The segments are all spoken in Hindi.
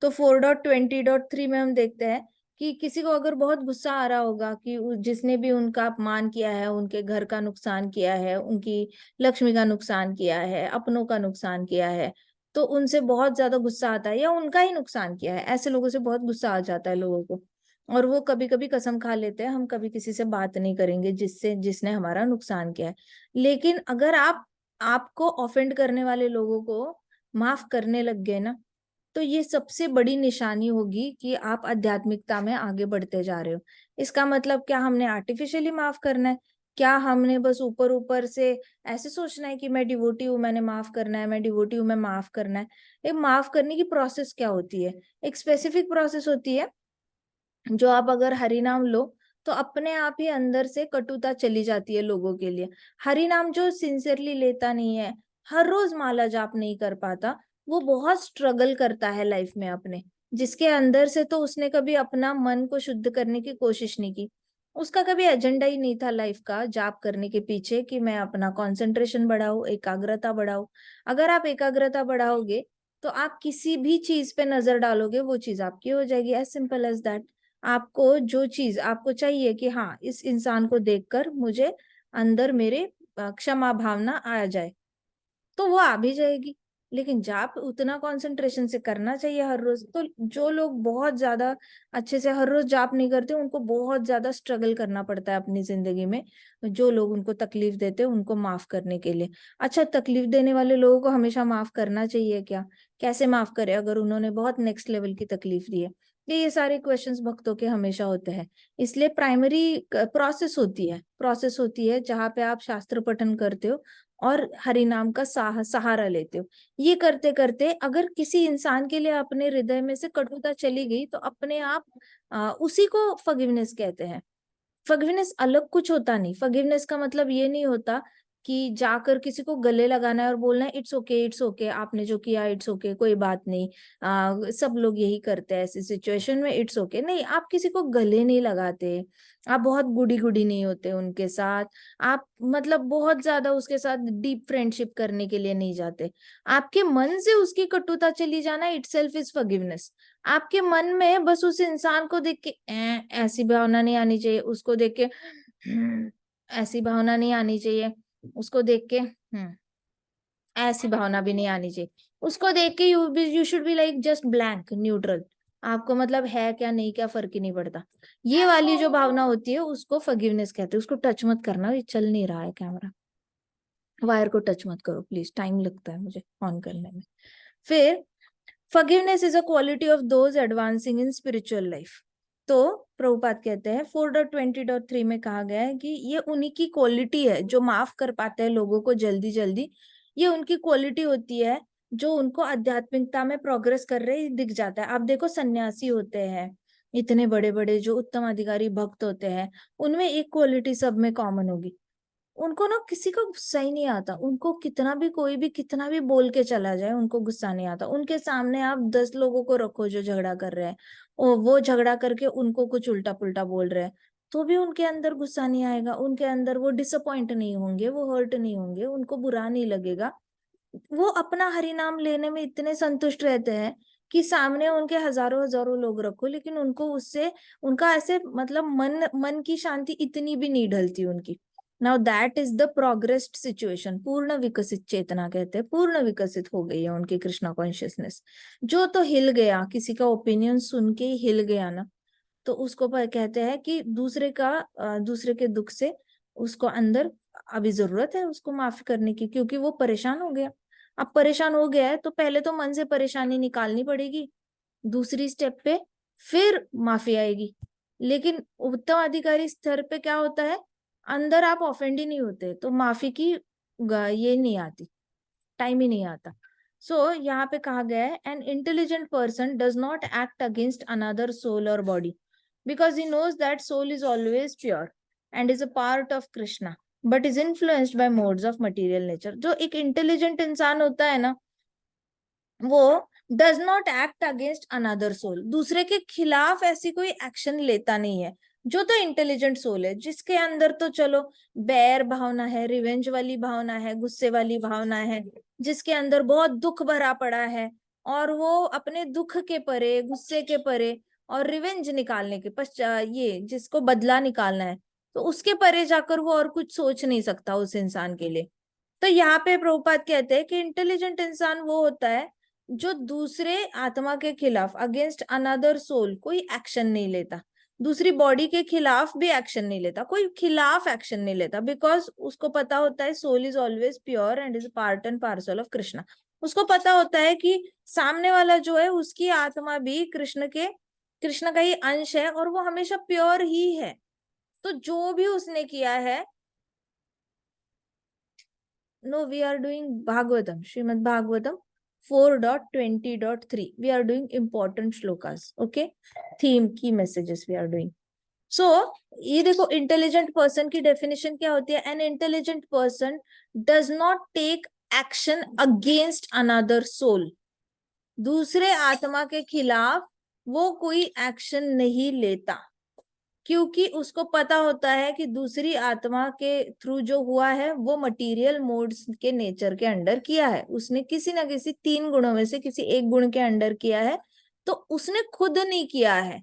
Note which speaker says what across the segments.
Speaker 1: तो 4.20.3 में हम देखते हैं कि किसी को अगर बहुत गुस्सा आ रहा होगा कि जिसने भी उनका अपमान किया है, उनके घर का नुकसान किया है, उनकी लक्ष्मी का नुकसान किया है, अपनों का नुकसान किया है, तो उनसे बहुत ज्यादा गुस्सा आता है, या उनका ही नुकसान किया है, ऐसे लोगों से बहुत गुस्सा आ जाता है लोगों को। और वो कभी कभी कसम खा लेते हैं हम कभी किसी से बात नहीं करेंगे जिसने हमारा नुकसान किया है। लेकिन अगर आप आपको ऑफेंड करने वाले लोगों को माफ करने लग गए ना, तो ये सबसे बड़ी निशानी होगी कि आप आध्यात्मिकता में आगे बढ़ते जा रहे हो। इसका मतलब क्या हमने आर्टिफिशियली माफ करना है? क्या हमने बस ऊपर ऊपर से ऐसे सोचना है कि मैं डिवोटी हूँ, मैंने माफ करना है, मैं डिवोटी हूँ, मैं माफ करना है? ये माफ करने की प्रोसेस क्या होती है? एक स्पेसिफिक प्रोसेस होती है, जो आप अगर हरि नाम लो तो अपने आप ही अंदर से कटुता चली जाती है लोगों के लिए। हरि नाम जो सिंसियरली लेता नहीं है, हर रोज माला जाप नहीं कर पाता, वो बहुत स्ट्रगल करता है लाइफ में अपने, जिसके अंदर से तो उसने कभी अपना मन को शुद्ध करने की कोशिश नहीं की। उसका कभी एजेंडा ही नहीं था लाइफ का जाप करने के पीछे कि मैं अपना कंसंट्रेशन बढ़ाऊं, एकाग्रता बढ़ाऊं। अगर आप एकाग्रता बढ़ाओगे तो आप किसी भी चीज पे नजर डालोगे, वो चीज आपकी हो जाएगी, एज सिंपल एज दैट। आपको जो चीज आपको चाहिए कि हाँ इस इंसान को देखकर मुझे अंदर मेरे क्षमा भावना आ जाए, तो वो आ भी जाएगी। लेकिन जाप उतना कंसंट्रेशन से करना चाहिए हर रोज। तो जो लोग बहुत ज्यादा अच्छे से हर रोज जाप नहीं करते, उनको बहुत ज्यादा स्ट्रगल करना पड़ता है अपनी जिंदगी में। जो लोग उनको तकलीफ देते हैं उनको माफ करने के लिए। अच्छा, तकलीफ देने वाले लोगों को हमेशा माफ करना चाहिए क्या? कैसे माफ करें अगर उन्होंने बहुत नेक्स्ट लेवल की तकलीफ दी है? ये सारे क्वेश्चंस भक्तों के हमेशा होते हैं। इसलिए प्राइमरी प्रोसेस होती है जहाँ पे आप शास्त्र पठन करते हो और हरि नाम का सहारा लेते हो। ये करते करते अगर किसी इंसान के लिए अपने हृदय में से कटुता चली गई, तो अपने आप उसी को फॉरगिवनेस कहते हैं। फॉरगिवनेस अलग कुछ होता नहीं। फॉरगिवनेस का मतलब ये नहीं होता कि जाकर किसी को गले लगाना है और बोलना है इट्स ओके, इट्स ओके, आपने जो किया इट्स ओके, कोई बात नहीं। सब लोग यही करते हैं ऐसी सिचुएशन में, इट्स ओके। नहीं, आप किसी को गले नहीं लगाते, आप बहुत गुडी गुडी नहीं होते उनके साथ, आप मतलब बहुत ज्यादा उसके साथ डीप फ्रेंडशिप करने के लिए नहीं जाते। आपके मन से उसकी कटुता चली जाना इटसेल्फ इज फॉरगिवनेस। आपके मन में बस उस इंसान को देख के ऐसी भावना नहीं आनी चाहिए, उसको देख के ऐसी भावना नहीं आनी चाहिए, उसको देख के ऐसी भावना भी नहीं आनी चाहिए। उसको देख के you should be like just blank neutral. आपको मतलब है क्या नहीं क्या फर्क ही नहीं पड़ता। ये वाली जो भावना होती है उसको फॉरगिवनेस कहते हैं। उसको टच मत करना, ये चल नहीं रहा है कैमरा, वायर को टच मत करो प्लीज, टाइम लगता है मुझे ऑन करने में। फिर forgiveness is a quality of those advancing in spiritual life। तो प्रभुपाद कहते हैं 4.20.3 में कहा गया है कि ये उन्हीं की क्वालिटी है जो माफ कर पाते हैं लोगों को जल्दी जल्दी। ये उनकी क्वालिटी होती है जो उनको आध्यात्मिकता में प्रोग्रेस कर रहे दिख जाता है। आप देखो सन्यासी होते हैं, इतने बड़े बड़े जो उत्तम अधिकारी भक्त होते हैं, उनमें एक क्वालिटी सब में कॉमन होगी, उनको ना किसी का गुस्सा ही नहीं आता। उनको कितना भी कोई भी कितना भी बोल के चला जाए, उनको गुस्सा नहीं आता। उनके सामने आप 10 लोगों को रखो जो झगड़ा कर रहे हैं, और वो झगड़ा करके उनको कुछ उल्टा पुल्टा बोल रहे हैं, तो भी उनके अंदर गुस्सा नहीं आएगा। उनके अंदर वो डिसअपॉइंट नहीं होंगे, वो हर्ट नहीं होंगे, उनको बुरा नहीं लगेगा। वो अपना हरि नाम लेने में इतने संतुष्ट रहते हैं कि सामने उनके हजारों हजारों लोग रखो, लेकिन उनको उससे उनका ऐसे मतलब मन मन की शांति इतनी भी नहीं ढलती उनकी। Now that is the progressed situation. पूर्ण विकसित चेतना कहते हैं, पूर्ण विकसित हो गई है उनकी कृष्णा कॉन्शियसनेस। जो तो हिल गया, किसी का ओपिनियन सुन के ही हिल गया ना, तो उसको कहते हैं कि दूसरे के दुख से उसको अंदर अभी जरूरत है उसको माफ करने की, क्योंकि वो परेशान हो गया। अब परेशान हो गया है तो पहले तो मन से परेशानी निकालनी पड़ेगी, दूसरी स्टेप पे फिर माफी आएगी। लेकिन उत्तम अधिकारी स्तर पे क्या होता है, अंदर आप ऑफेंड ही नहीं होते तो माफी की ये नहीं आती, टाइम ही नहीं आता। सो यहाँ पे कहा गया है an intelligent person does not act against another soul और body because he knows that soul is always pure and is a part of Krishna but is influenced by modes of material nature. जो एक इंटेलिजेंट इंसान होता है ना, वो does not act against another soul, दूसरे के खिलाफ ऐसी कोई एक्शन लेता नहीं है। जो तो इंटेलिजेंट सोल है, जिसके अंदर तो चलो बैर भावना है, रिवेंज वाली भावना है, गुस्से वाली भावना है, जिसके अंदर बहुत दुख भरा पड़ा है, और वो अपने दुख के परे, गुस्से के परे और रिवेंज निकालने के ये जिसको बदला निकालना है, तो उसके परे जाकर वो और कुछ सोच नहीं सकता उस इंसान के लिए। तो यहाँ पे प्रभुपाद कहते हैं कि इंटेलिजेंट इंसान वो होता है जो दूसरे आत्मा के खिलाफ, अगेंस्ट अनदर सोल, कोई एक्शन नहीं लेता, दूसरी बॉडी के खिलाफ भी एक्शन नहीं लेता, कोई खिलाफ एक्शन नहीं लेता, बिकॉज उसको पता होता है soul is always pure and is part and parcel of Krishna. उसको पता होता है कि सामने वाला जो है उसकी आत्मा भी कृष्ण का ही अंश है और वो हमेशा प्योर ही है। तो जो भी उसने किया है, no we are doing Bhagavatam, Shrimad Bhagavatam 4.20.3, we are doing important shlokas, okay, theme key messages we are doing. So ये देखो इंटेलिजेंट पर्सन की डेफिनेशन क्या होती है, an intelligent person does not take action against another soul, दूसरे आत्मा के खिलाफ वो कोई एक्शन नहीं लेता, क्योंकि उसको पता होता है कि दूसरी आत्मा के थ्रू जो हुआ है वो मटेरियल मोड्स के नेचर के अंडर किया है, उसने किसी ना किसी 3 गुणों में से किसी एक गुण के अंडर किया है, तो उसने खुद नहीं किया है,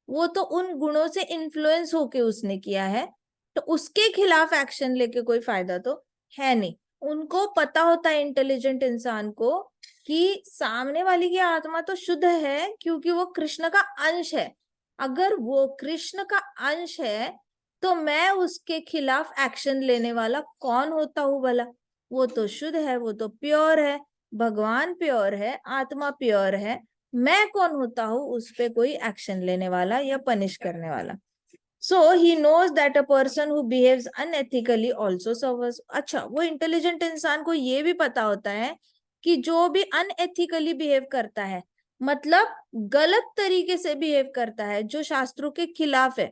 Speaker 1: वो तो उन गुणों से इन्फ्लुएंस होके उसने किया है, तो उसके खिलाफ एक्शन लेके कोई फायदा तो है नहीं। उनको पता होता है इंटेलिजेंट इंसान को कि सामने वाली की आत्मा तो शुद्ध है क्योंकि वो कृष्ण का अंश है, अगर वो कृष्ण का अंश है तो मैं उसके खिलाफ एक्शन लेने वाला कौन होता हूँ भला, वो तो शुद्ध है, वो तो प्योर है, भगवान प्योर है, आत्मा प्योर है, मैं कौन होता हूँ उस पे कोई एक्शन लेने वाला या पनिश करने वाला। So he knows that a person who behaves unethically also suffers. अच्छा, वो इंटेलिजेंट इंसान को ये भी पता होता है कि जो भी अनएथिकली बिहेव करता है, मतलब गलत तरीके से बिहेव करता है, जो शास्त्रों के खिलाफ है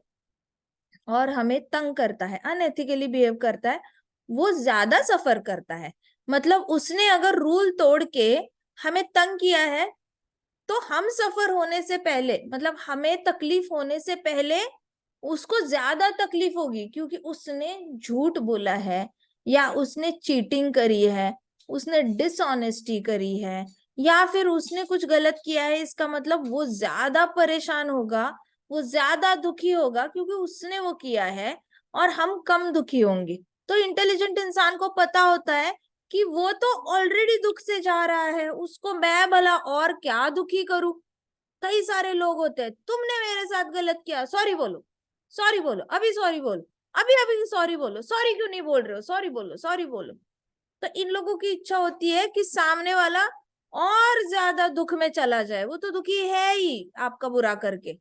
Speaker 1: और हमें तंग करता है, अनएथिकली बिहेव करता है, वो ज्यादा सफर करता है। मतलब उसने अगर रूल तोड़ के हमें तंग किया है तो हम सफर होने से पहले, मतलब हमें तकलीफ होने से पहले उसको ज्यादा तकलीफ होगी, क्योंकि उसने झूठ बोला है या उसने चीटिंग करी है, उसने डिसऑनेस्टी करी है या फिर उसने कुछ गलत किया है। इसका मतलब वो ज्यादा परेशान होगा, वो ज्यादा दुखी होगा क्योंकि उसने वो किया है, और हम कम दुखी होंगे। तो इंटेलिजेंट इंसान को पता होता है कि वो तो ऑलरेडी दुख से जा रहा है, उसको मैं भला और क्या दुखी करूं। कई सारे लोग होते हैं, तुमने मेरे साथ गलत किया, सॉरी बोलो, सॉरी बोलो, अभी सॉरी बोलो, अभी अभी सॉरी बोलो, सॉरी क्यों नहीं बोल रहे हो, सॉरी बोलो, सॉरी बोलो। तो इन लोगों की इच्छा होती है कि सामने वाला और ज्यादा दुख में चला जाए, वो तो दुखी है ही आपका बुरा करके,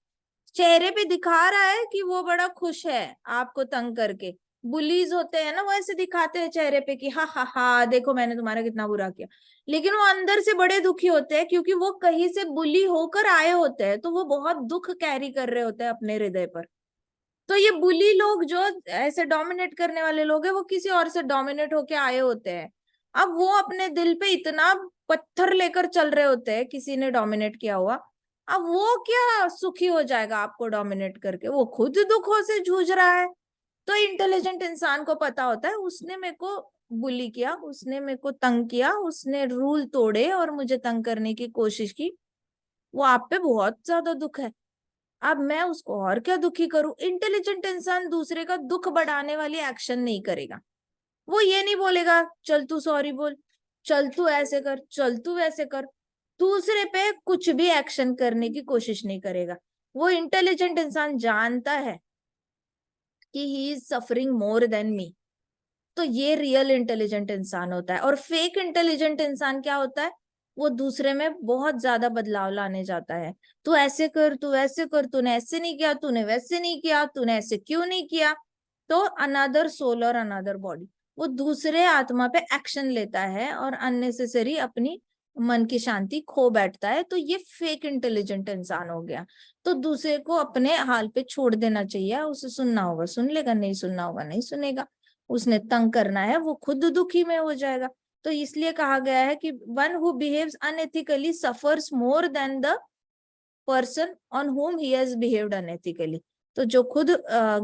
Speaker 1: चेहरे पे दिखा रहा है कि वो बड़ा खुश है आपको तंग करके। बुलीज होते हैं ना, वो ऐसे दिखाते हैं चेहरे पे कि हाँ हाँ हाँ देखो मैंने तुम्हारा कितना बुरा किया, लेकिन वो अंदर से बड़े दुखी होते हैं क्योंकि वो कहीं से बुली होकर आए होते हैं, तो वो बहुत दुख कैरी कर रहे होते हैं अपने हृदय पर। तो ये बुली लोग जो ऐसे डोमिनेट करने वाले लोग हैं, वो किसी और से डोमिनेट होके आए होते हैं। अब वो अपने दिल पे इतना पत्थर लेकर चल रहे होते हैं किसी ने डोमिनेट किया हुआ, अब वो क्या सुखी हो जाएगा आपको डोमिनेट करके, वो खुद दुखों से जूझ रहा है। तो इंटेलिजेंट इंसान को पता होता है उसने मेरे को बुली किया, उसने मेरे को तंग किया, उसने रूल तोड़े और मुझे तंग करने की कोशिश की, वो आप पे बहुत ज्यादा दुख है, अब मैं उसको और क्या दुखी करूं। इंटेलिजेंट इंसान दूसरे का दुख बढ़ाने वाली एक्शन नहीं करेगा। वो ये नहीं बोलेगा चल तू सॉरी बोल, चल तू ऐसे कर, चल तू वैसे कर, दूसरे पे कुछ भी एक्शन करने की कोशिश नहीं करेगा। वो इंटेलिजेंट इंसान जानता है कि he is suffering more than me. तो ये रियल इंटेलिजेंट इंसान होता है। और फेक इंटेलिजेंट इंसान क्या होता है, वो दूसरे में बहुत ज्यादा बदलाव लाने जाता है, तू ऐसे कर, तू वैसे कर, तूने ऐसे नहीं किया, तूने वैसे नहीं किया, तूने ऐसे क्यों नहीं किया। तो अनदर सोल और अनदर बॉडी, वो दूसरे आत्मा पे एक्शन लेता है और अननेसेसरी अपनी मन की शांति खो बैठता है। तो ये फेक इंटेलिजेंट इंसान हो गया। तो दूसरे को अपने हाल पे छोड़ देना चाहिए, उसे सुनना होगा सुन लेगा, नहीं सुनना होगा नहीं सुनेगा, उसने तंग करना है वो खुद दुखी में हो जाएगा। तो इसलिए कहा गया है कि one who behaves unethically suffers more than the person on home he has behaved unethically. तो जो खुद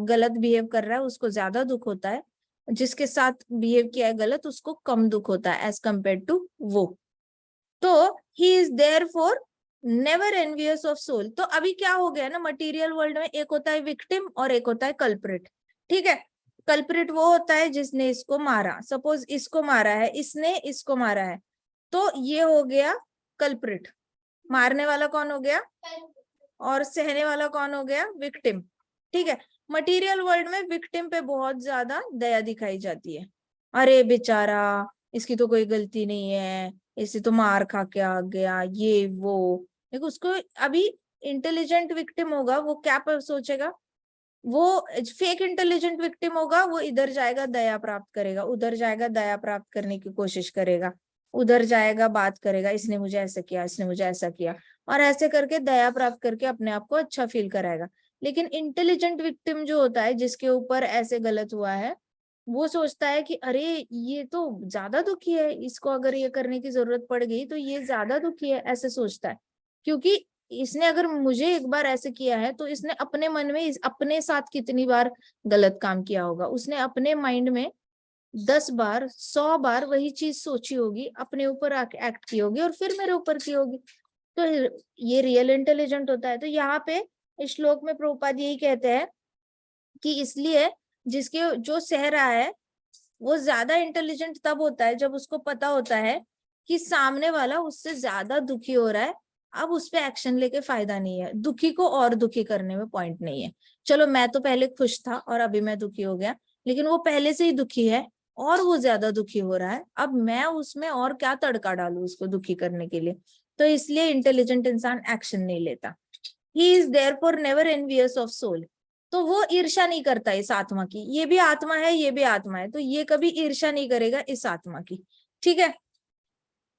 Speaker 1: गलत बिहेव कर रहा है उसको ज्यादा दुख होता है, जिसके साथ बिहेव किया है गलत उसको कम दुख होता है एज कंपेयर टू वो। तो he is there for never envious of soul. तो अभी क्या हो गया ना, मटेरियल वर्ल्ड में एक होता है विक्टिम और एक होता है कल्प्रिट। ठीक है, कल्प्रिट वो होता है जिसने इसको मारा, सपोज इसको मारा है, इसने इसको मारा है, तो ये हो गया कल्प्रिट। मारने वाला कौन हो गया और सहने वाला कौन हो गया, विक्टिम। ठीक है, मटेरियल वर्ल्ड में विक्टिम पे बहुत ज्यादा दया दिखाई जाती है, अरे बेचारा इसकी तो कोई गलती नहीं है, इसे तो मार खा के आ गया, ये वो। देखो उसको अभी इंटेलिजेंट विक्टिम होगा वो क्या सोचेगा, वो फेक इंटेलिजेंट विक्टिम होगा, वो इधर जाएगा दया प्राप्त करेगा, उधर जाएगा दया प्राप्त करने की कोशिश करेगा, उधर जाएगा बात करेगा, इसने मुझे ऐसा किया, इसने मुझे ऐसा किया, और ऐसे करके दया प्राप्त करके अपने आप को अच्छा फील कराएगा। लेकिन इंटेलिजेंट विक्टिम जो होता है, जिसके ऊपर ऐसे गलत हुआ है, वो सोचता है कि अरे ये तो ज्यादा दुखी है, इसको अगर ये करने की जरूरत पड़ गई तो ये ज्यादा दुखी है, ऐसे सोचता है। क्योंकि इसने अगर मुझे एक बार ऐसे किया है तो इसने अपने मन में अपने साथ कितनी बार गलत काम किया होगा, उसने अपने माइंड में 10 बार 100 बार वही चीज सोची होगी, अपने ऊपर एक्ट की होगी और फिर मेरे ऊपर की होगी। तो ये रियल इंटेलिजेंट होता है। तो यहाँ पे इस श्लोक में प्रभुपाद यही कहते हैं कि इसलिए जिसके जो सह रहा है वो ज्यादा इंटेलिजेंट तब होता है जब उसको पता होता है कि सामने वाला उससे ज्यादा दुखी हो रहा है, अब उस पर एक्शन लेके फायदा नहीं है, दुखी को और दुखी करने में पॉइंट नहीं है। चलो मैं तो पहले खुश था और अभी मैं दुखी हो गया, लेकिन वो पहले से ही दुखी है और वो ज्यादा दुखी हो रहा है, अब मैं उसमें और क्या तड़का डालू उसको दुखी करने के लिए। तो इसलिए इंटेलिजेंट इंसान एक्शन नहीं लेता। He is there for never envious of soul. तो वो ईर्ष्या नहीं करता इस आत्मा की, ये भी आत्मा है ये भी आत्मा है, तो ये कभी ईर्ष्या नहीं करेगा इस आत्मा की। ठीक है,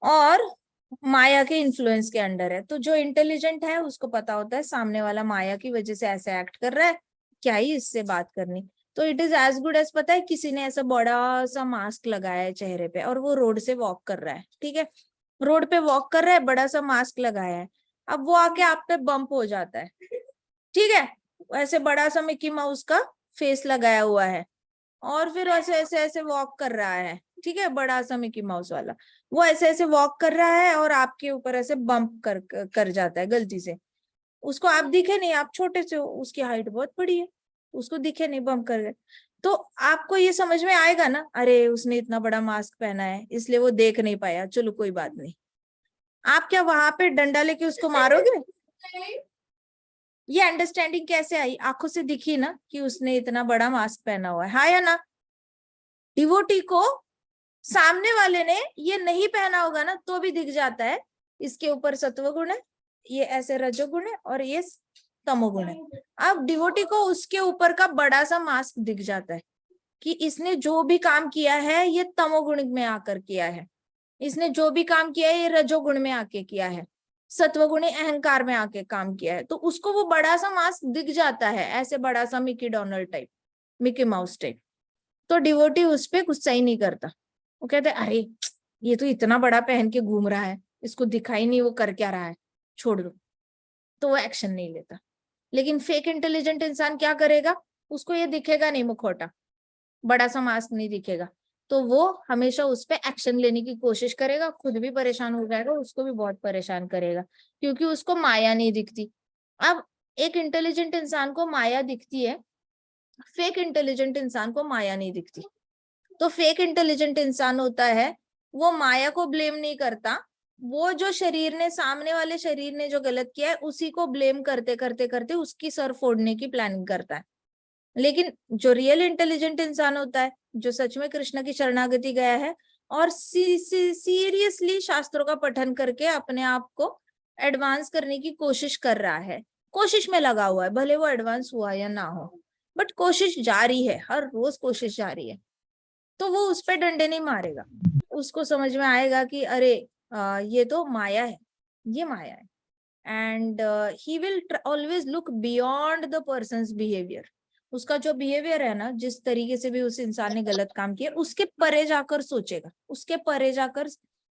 Speaker 1: और माया के इन्फ्लुएंस के अंडर है। तो जो इंटेलिजेंट है उसको पता होता है सामने वाला माया की वजह से ऐसे एक्ट कर रहा है, क्या ही इससे बात करनी। तो it is as good as, पता है किसी ने ऐसा बड़ा सा मास्क लगाया है चेहरे पे और वो रोड से वॉक कर रहा है, ठीक है, रोड पे वॉक कर रहा है, बड़ा सा मास्क लगाया है, अब वो आके आप पे बम्प हो जाता है, ठीक है, ऐसे बड़ा सा मिकी माउस का फेस लगाया हुआ है और फिर ऐसे ऐसे ऐसे वॉक कर रहा है, ठीक है, बड़ा सा मिकी माउस वाला, वो ऐसे ऐसे वॉक कर रहा है और आपके ऊपर ऐसे बम्प कर जाता है गलती से। उसको आप दिखे नहीं, आप छोटे से हो, उसकी हाइट बहुत बड़ी है, उसको दिखे नहीं, बम्प कर गए। तो आपको ये समझ में आएगा ना, अरे उसने इतना बड़ा मास्क पहना है इसलिए वो देख नहीं पाया, चलो कोई बात नहीं। आप क्या वहां पे डंडा लेके उसको मारोगे? ये अंडरस्टैंडिंग कैसे आई, आंखों से दिखी ना कि उसने इतना बड़ा मास्क पहना हुआ है, हाँ या ना? डिवोटी को सामने वाले ने ये नहीं पहना होगा ना तो भी दिख जाता है, इसके ऊपर सत्व गुण है, ये ऐसे रजोगुण है और ये तमोगुण है। अब डिवोटी को उसके ऊपर का बड़ा सा मास्क दिख जाता है कि इसने जो भी काम किया है ये तमोगुण में आकर किया है, इसने जो भी काम किया है ये रजोगुण में आके किया है, सत्वगुणी अहंकार में आके काम किया है, तो उसको वो बड़ा सा मास्क दिख जाता है, ऐसे बड़ा सा Mickey Donald type, Mickey mouse type. तो डिवोटी उस पे गुस्सा ही नहीं करता, वो कहते अरे ये तो इतना बड़ा पहन के घूम रहा है, इसको दिखाई नहीं वो कर क्या रहा है, छोड़ दो। तो वो एक्शन नहीं लेता। लेकिन फेक इंटेलिजेंट इंसान क्या करेगा, उसको ये दिखेगा नहीं मुखौटा, बड़ा सा मास्क नहीं दिखेगा, तो वो हमेशा उस पर एक्शन लेने की कोशिश करेगा, खुद भी परेशान हो जाएगा, उसको भी बहुत परेशान करेगा, क्योंकि उसको माया नहीं दिखती। अब एक इंटेलिजेंट इंसान को माया दिखती है, फेक इंटेलिजेंट इंसान को माया नहीं दिखती। तो फेक इंटेलिजेंट इंसान होता है वो माया को ब्लेम नहीं करता, वो जो शरीर ने, सामने वाले शरीर ने जो गलत किया है उसी को ब्लेम करते करते करते उसकी सर फोड़ने की प्लानिंग करता है। लेकिन जो रियल इंटेलिजेंट इंसान होता है, जो सच में कृष्ण की शरणागति गया है और सीरियसली शास्त्रों का पठन करके अपने आप को एडवांस करने की कोशिश कर रहा है, कोशिश में लगा हुआ है, भले वो एडवांस हुआ या ना हो, बट कोशिश जारी है, हर रोज कोशिश जारी है, तो वो उस पर डंडे नहीं मारेगा। उसको समझ में आएगा कि अरे ये तो माया है, ये माया है, and he will always look beyond the persons behaviour. उसका जो बिहेवियर है ना, जिस तरीके से भी उस इंसान ने गलत काम किया उसके परे जाकर सोचेगा, उसके परे जाकर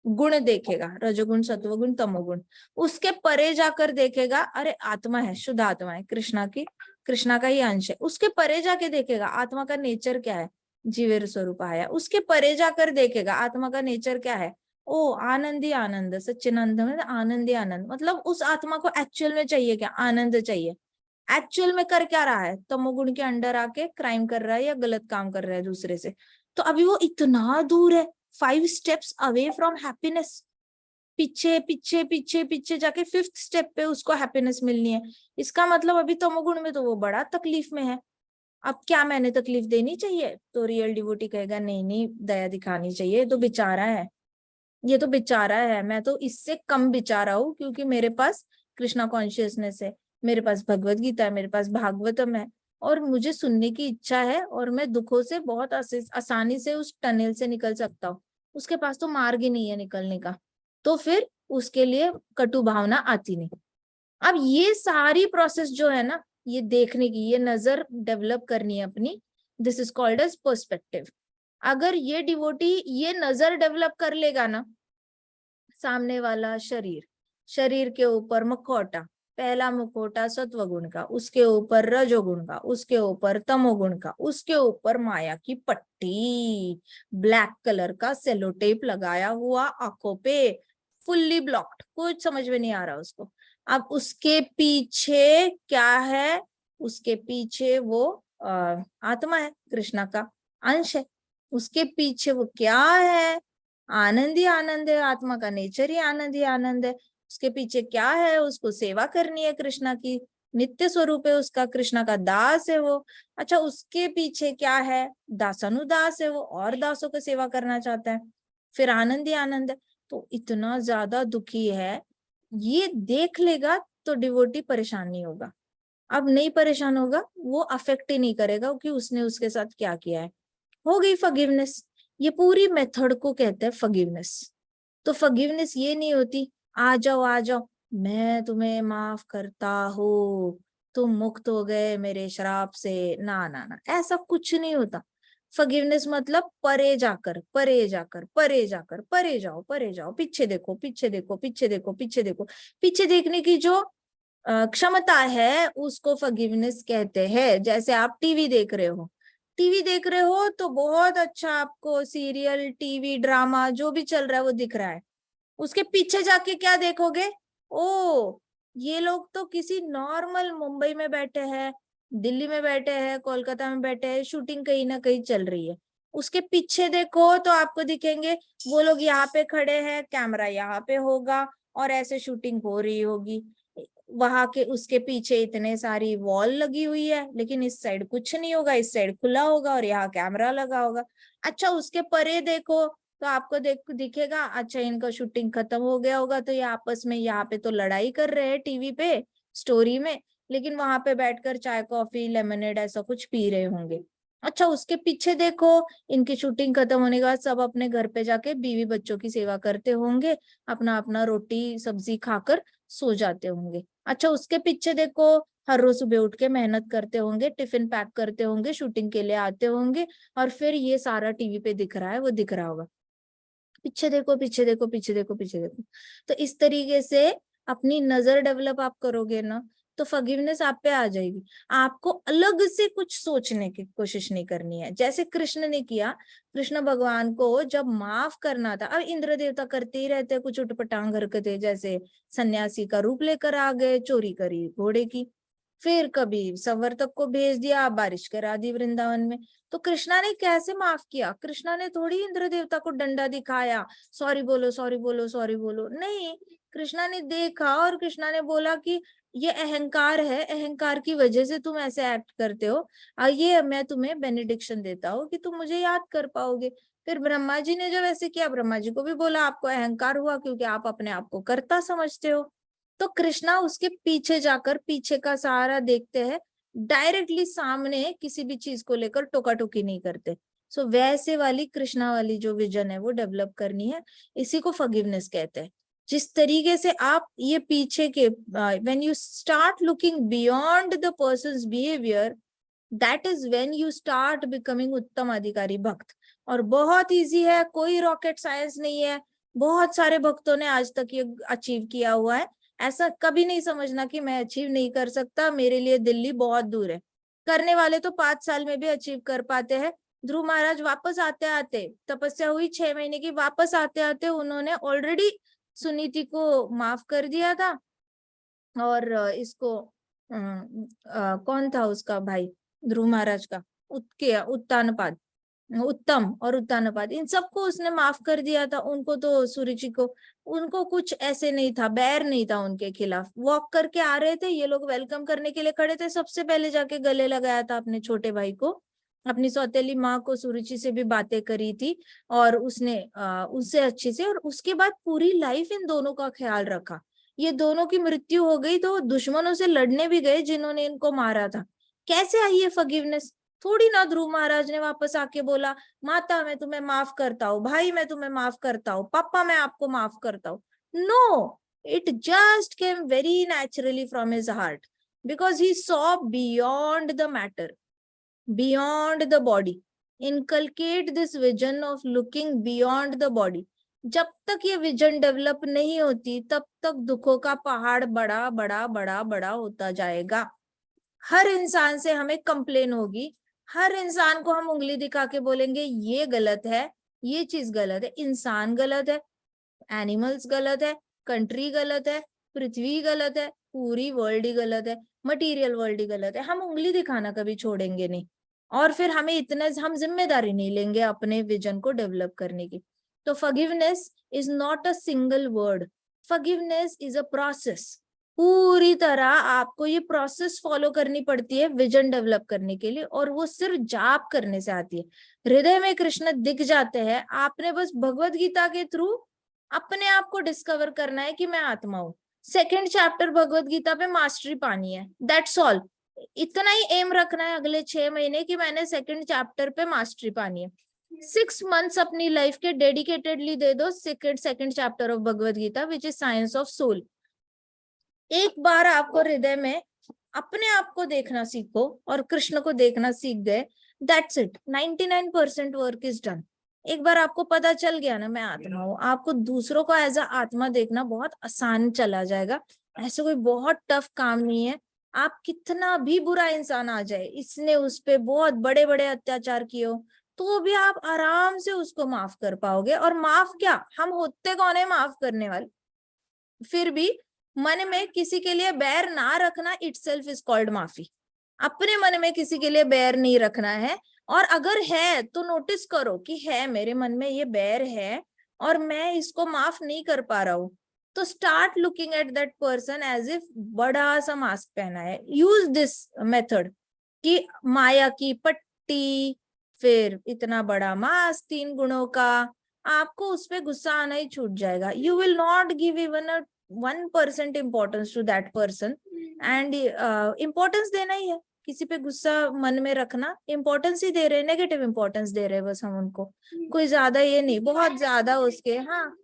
Speaker 1: गुण देखेगा, रजोगुण सत्वगुण तमोगुण, उसके परे जाकर देखेगा अरे आत्मा है, शुद्ध आत्मा है, कृष्णा की, कृष्णा का ही अंश है, उसके परे जाके देखेगा आत्मा का नेचर क्या है, जीवेर स्वरूप आया, उसके परे जाकर देखेगा आत्मा का नेचर क्या है, ओ आनंदी आनंद, सच्चिदानंद में आनंदी आनंद, मतलब उस आत्मा को एक्चुअल में चाहिए क्या? आनंद चाहिए। एक्चुअल में कर क्या रहा है? तमोगुण के अंडर आके क्राइम कर रहा है या गलत काम कर रहा है दूसरे से। तो अभी वो इतना दूर है, 5 steps अवे फ्रॉम हैप्पीनेस। पीछे पीछे पीछे पीछे जाके 5th स्टेप पे उसको हैप्पीनेस मिलनी है। इसका मतलब अभी तमोगुण में तो वो बड़ा तकलीफ में है। अब क्या मैंने तकलीफ देनी चाहिए? तो रियल डिवोटी कहेगा नहीं नहीं, दया दिखानी चाहिए, तो बेचारा है, ये तो बेचारा है, मैं तो इससे कम बेचारा हूँ, क्योंकि मेरे पास कृष्णा कॉन्शियसनेस है, मेरे पास भगवत गीता है, मेरे पास भागवतम है, और मुझे सुनने की इच्छा है, और मैं दुखों से बहुत आसानी से उस टनल से निकल सकता हूँ। उसके पास तो मार्ग ही नहीं है निकलने का, तो फिर उसके लिए कटु भावना आती नहीं। अब ये सारी प्रोसेस जो है ना, ये देखने की, ये नजर डेवलप करनी है अपनी, this is called as perspective. अगर ये डिवोटी ये नजर डेवलप कर लेगा ना, सामने वाला शरीर, शरीर के ऊपर मुखौटा, पहला मुखौटा सत्वगुण का, उसके ऊपर रजोगुण का, उसके ऊपर तमोगुण का, उसके ऊपर माया की पट्टी, ब्लैक कलर का सेलो टेप लगाया हुआ आंखों पे, फुल्ली ब्लॉक्ड, कुछ समझ में नहीं आ रहा उसको। अब उसके पीछे क्या है? उसके पीछे वो आत्मा है, कृष्णा का अंश है। उसके पीछे वो क्या है? आनंद ही आनंद है, आत्मा का नेचर ही आनंद ही आनंद है। उसके पीछे क्या है? उसको सेवा करनी है कृष्णा की, नित्य स्वरूप है उसका, कृष्णा का दास है वो। अच्छा, उसके पीछे क्या है? दासानुदास है वो, और दासों को सेवा करना चाहता है, फिर आनंद ही आनंद है। तो इतना ज्यादा दुखी है, ये देख लेगा तो डिवोटी परेशान नहीं होगा। अब नहीं परेशान होगा, वो अफेक्ट ही नहीं करेगा कि उसने उसके साथ क्या किया है। हो गई फॉरगिवनेस। ये पूरी मेथड को कहते हैं फॉरगिवनेस। तो फॉरगिवनेस ये नहीं होती आ जाओ आ जाओ, मैं तुम्हें माफ करता हूँ, तुम मुक्त हो गए मेरे श्राप से, ना ना ना, ऐसा कुछ नहीं होता। फॉरगिवनेस मतलब परे जाकर परे जाकर परे जाकर, परे जाओ परे जाओ, पीछे देखो पीछे देखो पीछे देखो पीछे देखो, पीछे देखने की जो क्षमता है उसको फॉरगिवनेस कहते हैं। जैसे आप टीवी देख रहे हो, टीवी देख रहे हो तो बहुत अच्छा आपको सीरियल, टीवी, ड्रामा जो भी चल रहा है वो दिख रहा है। उसके पीछे जाके क्या देखोगे? ओ, ये लोग तो किसी नॉर्मल मुंबई में बैठे हैं, दिल्ली में बैठे हैं, कोलकाता में बैठे हैं, शूटिंग कहीं ना कहीं चल रही है। उसके पीछे देखो तो आपको दिखेंगे वो लोग यहाँ पे खड़े हैं, कैमरा यहाँ पे होगा, और ऐसे शूटिंग हो रही होगी। वहां के उसके पीछे इतने सारी वॉल लगी हुई है, लेकिन इस साइड कुछ नहीं होगा, इस साइड खुला होगा और यहाँ कैमरा लगा होगा। अच्छा, उसके परे देखो तो आपको दिखेगा, अच्छा इनका शूटिंग खत्म हो गया होगा, तो ये आपस में यहाँ पे तो लड़ाई कर रहे हैं टीवी पे स्टोरी में, लेकिन वहां पे बैठकर चाय कॉफी लेमनेड ऐसा कुछ पी रहे होंगे। अच्छा, उसके पीछे देखो, इनकी शूटिंग खत्म होने के बाद सब अपने घर पे जाके बीवी बच्चों की सेवा करते होंगे, अपना अपना रोटी सब्जी खाकर सो जाते होंगे। अच्छा, उसके पीछे देखो, हर रोज सुबह उठ के मेहनत करते होंगे, टिफिन पैक करते होंगे, शूटिंग के लिए आते होंगे, और फिर ये सारा टीवी पे दिख रहा है, वो दिख रहा होगा। पीछे देखो पीछे देखो पीछे देखो पीछे देखो। तो इस तरीके से अपनी नजर डेवलप आप करोगे ना, तो फॉरगिवनेस आप पे आ जाएगी। आपको अलग से कुछ सोचने की कोशिश नहीं करनी है, जैसे कृष्ण ने किया। कृष्ण भगवान को जब माफ करना था, अब इंद्र देवता करते ही रहते कुछ उटपटांग हरकतें, जैसे सन्यासी का रूप लेकर आ गए, चोरी करी घोड़े की, फिर कभी संवर्तक को भेज दिया, बारिश करा दी वृंदावन में। तो कृष्णा ने कैसे माफ किया? कृष्णा ने थोड़ी इंद्र देवता को डंडा दिखाया, सॉरी बोलो सॉरी बोलो सॉरी बोलो, नहीं। कृष्णा ने देखा और कृष्णा ने बोला कि ये अहंकार है, अहंकार की वजह से तुम ऐसे एक्ट करते हो, ये मैं तुम्हें बेनिडिक्शन देता हूँ कि तुम मुझे याद कर पाओगे। फिर ब्रह्मा जी ने जब ऐसे किया, ब्रह्मा जी को भी बोला आपको अहंकार हुआ क्योंकि आप अपने आप को कर्ता समझते हो। तो कृष्णा उसके पीछे जाकर पीछे का सहारा देखते हैं, डायरेक्टली सामने किसी भी चीज को लेकर टोका टोकी नहीं करते। सो वैसे वाली कृष्णा वाली जो विजन है वो डेवलप करनी है, इसी को फॉरगिवनेस कहते हैं। जिस तरीके से आप ये पीछे के when you start looking beyond the persons behaviour, that is when you start becoming उत्तम अधिकारी भक्त। और बहुत इजी है, कोई रॉकेट साइंस नहीं है, बहुत सारे भक्तों ने आज तक ये अचीव किया हुआ है। ऐसा कभी नहीं समझना कि मैं अचीव नहीं कर सकता, मेरे लिए दिल्ली बहुत दूर है। करने वाले तो 5 साल में भी अचीव कर पाते हैं, ध्रुव महाराज वापस आते आते, तपस्या हुई 6 महीने की, वापस आते आते उन्होंने ऑलरेडी सुनीति को माफ कर दिया था। और इसको कौन था उसका भाई ध्रुव महाराज का, उत्तानपाद, उत्तम और उत्तानपाद, इन सबको उसने माफ कर दिया था। उनको तो सुरुचि को, उनको कुछ ऐसे नहीं था, बैर नहीं था उनके खिलाफ। वॉक करके आ रहे थे, ये लोग वेलकम करने के लिए खड़े थे, सबसे पहले जाके गले लगाया था अपने छोटे भाई को, अपनी सौतेली माँ को। सुरुचि से भी बातें करी थी और उसने उससे अच्छे से, और उसके बाद पूरी लाइफ इन दोनों का ख्याल रखा। ये दोनों की मृत्यु हो गई तो दुश्मनों से लड़ने भी गए जिन्होंने इनको मारा था। कैसे आई है फॉरगिवनेस? थोड़ी ना ध्रुव महाराज ने वापस आके बोला माता मैं तुम्हें माफ करता हूँ, भाई मैं तुम्हें माफ करता हूँ, पापा मैं आपको माफ करता हूँ। No, it just came very naturally from his heart, because he saw beyond the matter, beyond the body. Inculcate this vision of looking beyond the body. जब तक ये विजन डेवलप नहीं होती तब तक दुखों का पहाड़ बड़ा बड़ा बड़ा बड़ा होता जाएगा। हर इंसान से हमें कंप्लेन होगी, हर इंसान को हम उंगली दिखा के बोलेंगे ये गलत है, ये चीज गलत है। इंसान गलत है, एनिमल्स गलत है, कंट्री गलत है, पृथ्वी गलत है, पूरी वर्ल्ड ही गलत है, मटेरियल वर्ल्ड ही गलत है। हम उंगली दिखाना कभी छोड़ेंगे नहीं, और फिर हमें इतने हम जिम्मेदारी नहीं लेंगे अपने विजन को डेवलप करने की। तो forgiveness is not a single word, forgiveness is a process. पूरी तरह आपको ये प्रोसेस फॉलो करनी पड़ती है विजन डेवलप करने के लिए, और वो सिर्फ जाप करने से आती है। हृदय में कृष्ण दिख जाते हैं, आपने बस भगवत गीता के थ्रू अपने आप को डिस्कवर करना है कि मैं आत्मा हूँ। सेकंड चैप्टर भगवत गीता पे मास्टरी पानी है, दैट्स ऑल। इतना ही एम रखना है अगले 6 महीने कि मैंने सेकंड चैप्टर पे मास्टरी पानी है। 6 मंथ्स अपनी लाइफ के डेडिकेटेडली दे दो second chapter of Bhagavad Gita which is science of soul. एक बार आपको हृदय में अपने आप को देखना सीखो और कृष्ण को देखना सीख गए, that's it, 99% work is done. एक बार आपको पता चल गया ना मैं आत्मा हूँ, आपको दूसरों को एज अ आत्मा देखना बहुत आसान चला जाएगा। ऐसे कोई बहुत टफ काम नहीं है। आप कितना भी बुरा इंसान आ जाए, इसने उस पे बहुत बड़े बड़े अत्याचार किए हो, तो भी आप आराम से उसको माफ कर पाओगे। और माफ क्या, हम होते कौन है माफ करने वाले? फिर भी मन में किसी के लिए बैर ना रखना इटसेल्फ इज कॉल्ड माफी। अपने मन में किसी के लिए बैर नहीं रखना है, और अगर है तो नोटिस करो कि है मेरे मन में ये बैर है और मैं इसको माफ नहीं कर पा रहा हूँ, तो start looking at that person as if बड़ा सा मास्क पहना है। यूज दिस मेथड कि माया की पट्टी, फिर इतना बड़ा मास्क 3 गुणों का, आपको उस पर गुस्सा आना ही छूट जाएगा। You will not give even a 1% importance to that person, and importance देना ही है। किसी पे गुस्सा मन में रखना, इम्पोर्टेंस ही दे रहे, नेगेटिव इम्पोर्टेंस दे रहे बस हम उनको, कोई ज्यादा ये नहीं, बहुत ज्यादा उसके। हाँ,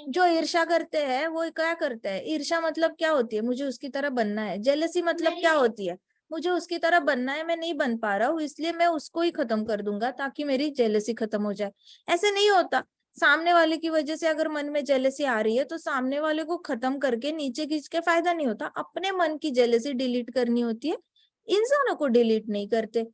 Speaker 1: जो ईर्ष्या करते हैं वो क्या करते हैं, ईर्ष्या मतलब क्या होती है, मुझे उसकी तरह बनना है। जेलसी मतलब क्या होती है, मुझे उसकी तरह बनना है, मैं नहीं बन पा रहा हूँ इसलिए मैं उसको ही खत्म कर दूंगा ताकि मेरी जेलसी खत्म हो जाए। ऐसे नहीं होता। सामने वाले की वजह से अगर मन में जेलसी आ रही है तो सामने वाले को खत्म करके नीचे खींच के फायदा नहीं होता, अपने मन की जेलसी डिलीट करनी होती है। इंसानों को डिलीट नहीं करते।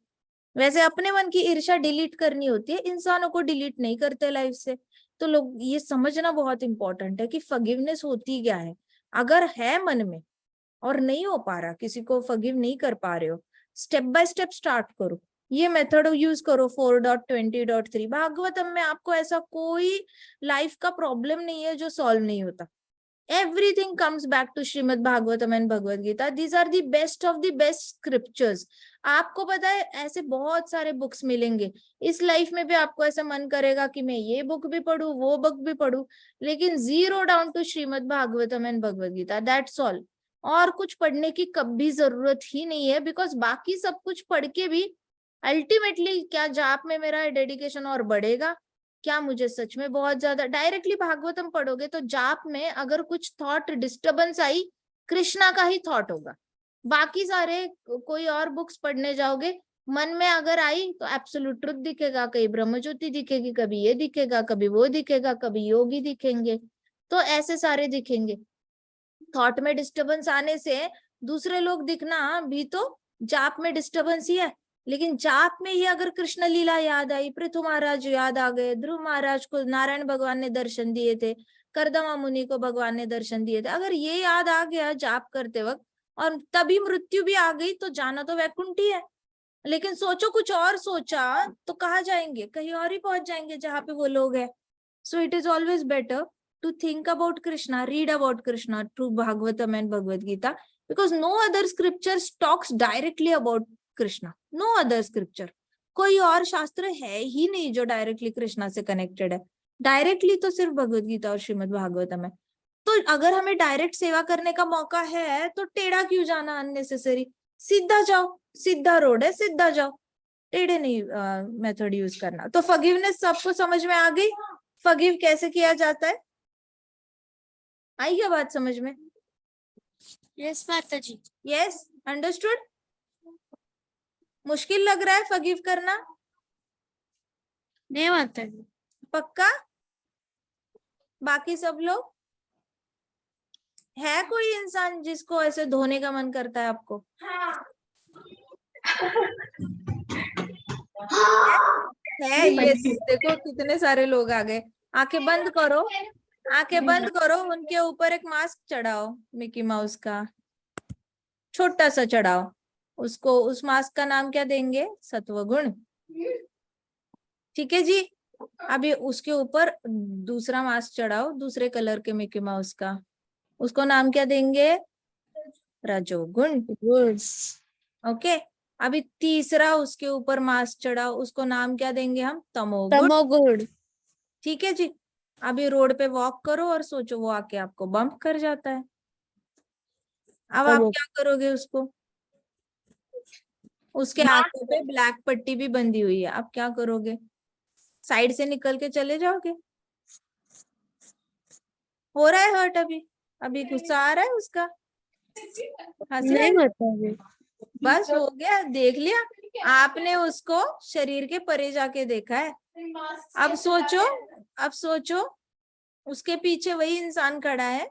Speaker 1: वैसे अपने मन की ईर्ष्या डिलीट करनी होती है, इंसानों को डिलीट नहीं करते लाइफ से। तो लोग ये समझना बहुत इंपॉर्टेंट है कि फॉरगिवनेस होती क्या है। अगर है मन में और नहीं हो पा रहा, किसी को फॉरगिव नहीं कर पा रहे हो, स्टेप बाय स्टेप स्टार्ट करो। ये मेथड यूज करो 4.20.3 भागवतम में। आपको ऐसा कोई लाइफ का प्रॉब्लम नहीं है जो सॉल्व नहीं होता। Everything comes back to Shrimad Bhagavatam and Bhagavad Gita. These are the best of the best scriptures। आपको पता है ऐसे बहुत सारे बुक्स मिलेंगे इस लाइफ में भी, आपको ऐसा मन करेगा कि मैं ये बुक भी पढूं वो बुक भी पढूं, लेकिन zero down to Shrimad Bhagavatam and Bhagavad Gita, that's all. और कुछ पढ़ने की कभी जरूरत ही नहीं है, बिकॉज बाकी सब कुछ पढ़ के भी अल्टीमेटली क्या जाप में मेरा डेडिकेशन और बढ़ेगा? क्या मुझे सच में बहुत ज्यादा डायरेक्टली भागवतम पढ़ोगे तो जाप में अगर कुछ थॉट डिस्टर्बेंस आई, कृष्णा का ही थॉट होगा। बाकी सारे कोई और बुक्स पढ़ने जाओगे, मन में अगर आई तो एब्सोल्यूट ट्रुथ दिखेगा, कहीं ब्रह्म ज्योति दिखेगी, कभी ये दिखेगा, कभी वो दिखेगा, कभी योगी दिखेंगे, तो ऐसे सारे दिखेंगे। थॉट में डिस्टर्बेंस आने से दूसरे लोग दिखना भी तो जाप में डिस्टर्बेंस ही है। लेकिन जाप में ही अगर कृष्ण लीला याद आई, पृथु महाराज याद आ गए, ध्रुव महाराज को नारायण भगवान ने दर्शन दिए थे, कर्दमा मुनि को भगवान ने दर्शन दिए थे, अगर ये याद आ गया जाप करते वक्त और तभी मृत्यु भी आ गई, तो जाना तो वैकुंठ ही है। लेकिन सोचो कुछ और सोचा तो कहाँ जाएंगे, कहीं और ही पहुंच जाएंगे जहां पे वो लोग हैं। So it is always better to think about Krishna, read about Krishna through Bhagavatam and Bhagavad Gita, because no other scripture talks directly about Krishna. No other scripture. कोई और शास्त्र है ही नहीं जो डायरेक्टली कृष्णा से कनेक्टेड है। डायरेक्टली तो सिर्फ भगवद गीता और श्रीमद् भागवतम है। तो अगर हमें डायरेक्ट सेवा करने का मौका है तो टेढ़ा क्यों जाना अननेसेसरी, सीधा जाओ, सीधा रोड है, सीधा जाओ, टेढ़े नहीं मेथड यूज करना। तो फॉरगिवनेस सबको समझ में आ गई, फॉरगिव कैसे किया जाता है, आई क्या बात समझ में?
Speaker 2: यस माता जी।
Speaker 1: Yes, understood. मुश्किल लग रहा है फॉरगिव करना?
Speaker 2: नहीं माता जी।
Speaker 1: पक्का? बाकी सब लोग, है कोई इंसान जिसको ऐसे धोने का मन करता है आपको? है, ये देखो कितने सारे लोग आ गए। आंखें बंद करो, आंखें बंद करो, उनके ऊपर एक मास्क चढ़ाओ मिकी माउस का, छोटा सा चढ़ाओ उसको। उस मास्क का नाम क्या देंगे? सत्वगुण। ठीक है जी। अभी उसके ऊपर दूसरा मास्क चढ़ाओ, दूसरे कलर के मिकी माउस का, उसको नाम क्या देंगे? रजोगुण। ओके, अभी तीसरा उसके ऊपर मास्क चढ़ाओ, उसको नाम क्या देंगे हम? तमोगुण।
Speaker 2: तमोगुण।
Speaker 1: ठीक है जी। अभी रोड पे वॉक करो और सोचो वो आके आपको बम्प कर जाता है, अब आप क्या करोगे उसको? उसके आंखों पे ब्लैक पट्टी भी बंधी हुई है, आप क्या करोगे? साइड से निकल के चले जाओगे? हो रहा है हर्ट अभी? अभी गुस्सा आ रहा है उसका? हंस रहा
Speaker 2: नहीं
Speaker 1: है?
Speaker 2: माता जी।
Speaker 1: बस हो गया, देख लिया आपने उसको, शरीर के परे जाके देखा है। अब सोचो, अब सोचो उसके पीछे वही इंसान खड़ा है,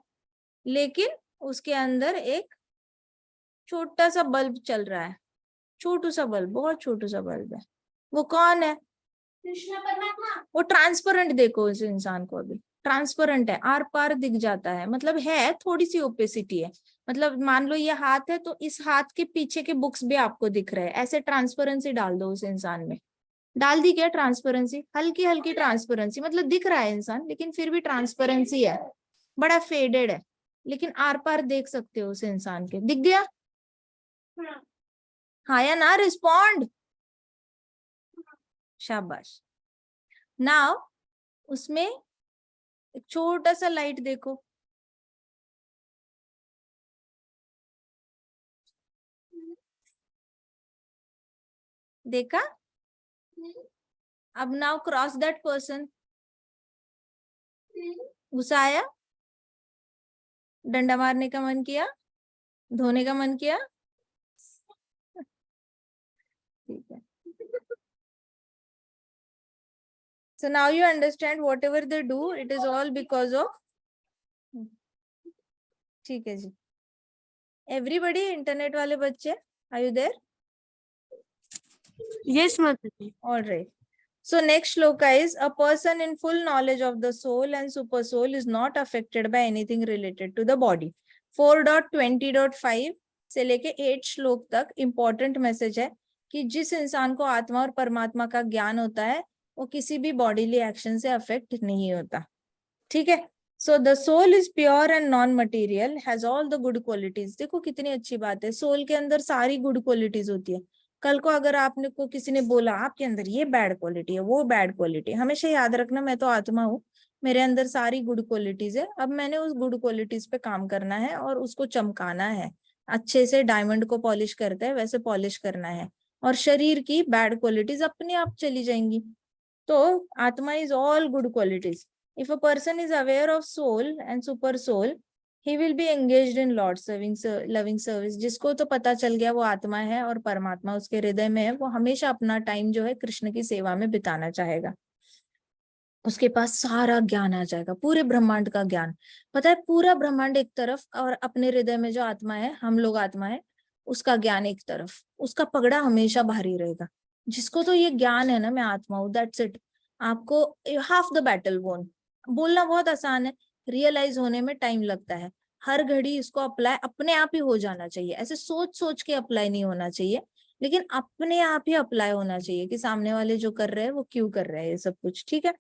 Speaker 1: लेकिन उसके अंदर एक छोटा सा बल्ब चल रहा है, छोटू सा बल्ब, बहुत छोटू सा बल्ब है। वो कौन है? कृष्ण परमात्मा। वो ट्रांसपेरेंट देखो उस इंसान को, अभी ट्रांसपेरेंट है, आर पार दिख जाता है। मतलब है थोड़ी सी ओपेसिटी है, मतलब मान लो ये हाथ है तो इस हाथ के पीछे के बुक्स भी आपको दिख रहे हैं, ऐसे ट्रांसपेरेंसी डाल दो उस इंसान में। डाल दी क्या ट्रांसपेरेंसी? हल्की हल्की ट्रांसपेरेंसी, मतलब दिख रहा है इंसान लेकिन फिर भी ट्रांसपेरेंसी है, बड़ा फेडेड है, लेकिन आर पार देख सकते हो उस इंसान के। दिख गया? हाँ या ना? रिस्पॉन्ड। शाबाश। नाउ उसमें एक छोटा सा लाइट देखो, देखा? अब नाउ क्रॉस दैट पर्सन। गुस्सा आया? डंडा मारने का मन किया? धोने का मन किया? ठीक है। So now you understand whatever they do, it is all because of. ठीक है जी। Everybody, इंटरनेट वाले बच्चे, are you there?
Speaker 2: यस माता जी।
Speaker 1: All right. So next shloka is, a person in full knowledge of the soul and super soul is not affected by anything related to the body. 4.20.5 से लेके 8 श्लोक तक इम्पोर्टेंट मैसेज है कि जिस इंसान को आत्मा और परमात्मा का ज्ञान होता है वो किसी भी बॉडीली एक्शन से अफेक्ट नहीं होता। ठीक है। So the soul is pure and non material, has all the good qualities. देखो कितनी अच्छी बात है, सोल के अंदर सारी गुड क्वालिटीज होती है। कल को अगर आपने को किसी ने बोला आपके अंदर ये बैड क्वालिटी है, वो बैड क्वालिटी है, हमेशा याद रखना मैं तो आत्मा हूँ, मेरे अंदर सारी गुड क्वालिटीज है, अब मैंने उस गुड क्वालिटीज पे काम करना है और उसको चमकाना है, अच्छे से डायमंड को पॉलिश करते हैं वैसे पॉलिश करना है, और शरीर की बैड क्वालिटीज अपने आप चली जाएंगी। तो आत्मा is all good qualities. If a person is aware of soul and super soul, he will be engaged in Lord serving, loving service. जिसको तो पता चल गया वो आत्मा है और परमात्मा उसके हृदय में है, वो हमेशा अपना टाइम जो है कृष्ण की सेवा में बिताना चाहेगा। उसके पास सारा ज्ञान आ जाएगा, पूरे ब्रह्मांड का ज्ञान। पता है पूरा ब्रह्मांड एक तरफ और अपने हृदय में जो आत्मा है, हम लोग आत्मा है, उसका ज्ञान एक तरफ, उसका पगड़ा हमेशा भारी रहेगा। जिसको तो ये ज्ञान है ना, मैं आत्मा हूँ, दैट्स इट, आपको हाफ द बैटल वोन। बोलना बहुत आसान है, रियलाइज होने में टाइम लगता है। हर घड़ी इसको अप्लाई अपने आप ही हो जाना चाहिए, ऐसे सोच सोच के अप्लाई नहीं होना चाहिए, लेकिन अपने आप ही अप्लाई होना चाहिए कि सामने वाले जो कर रहे हैं वो क्यों कर रहे हैं ये सब कुछ, ठीक है।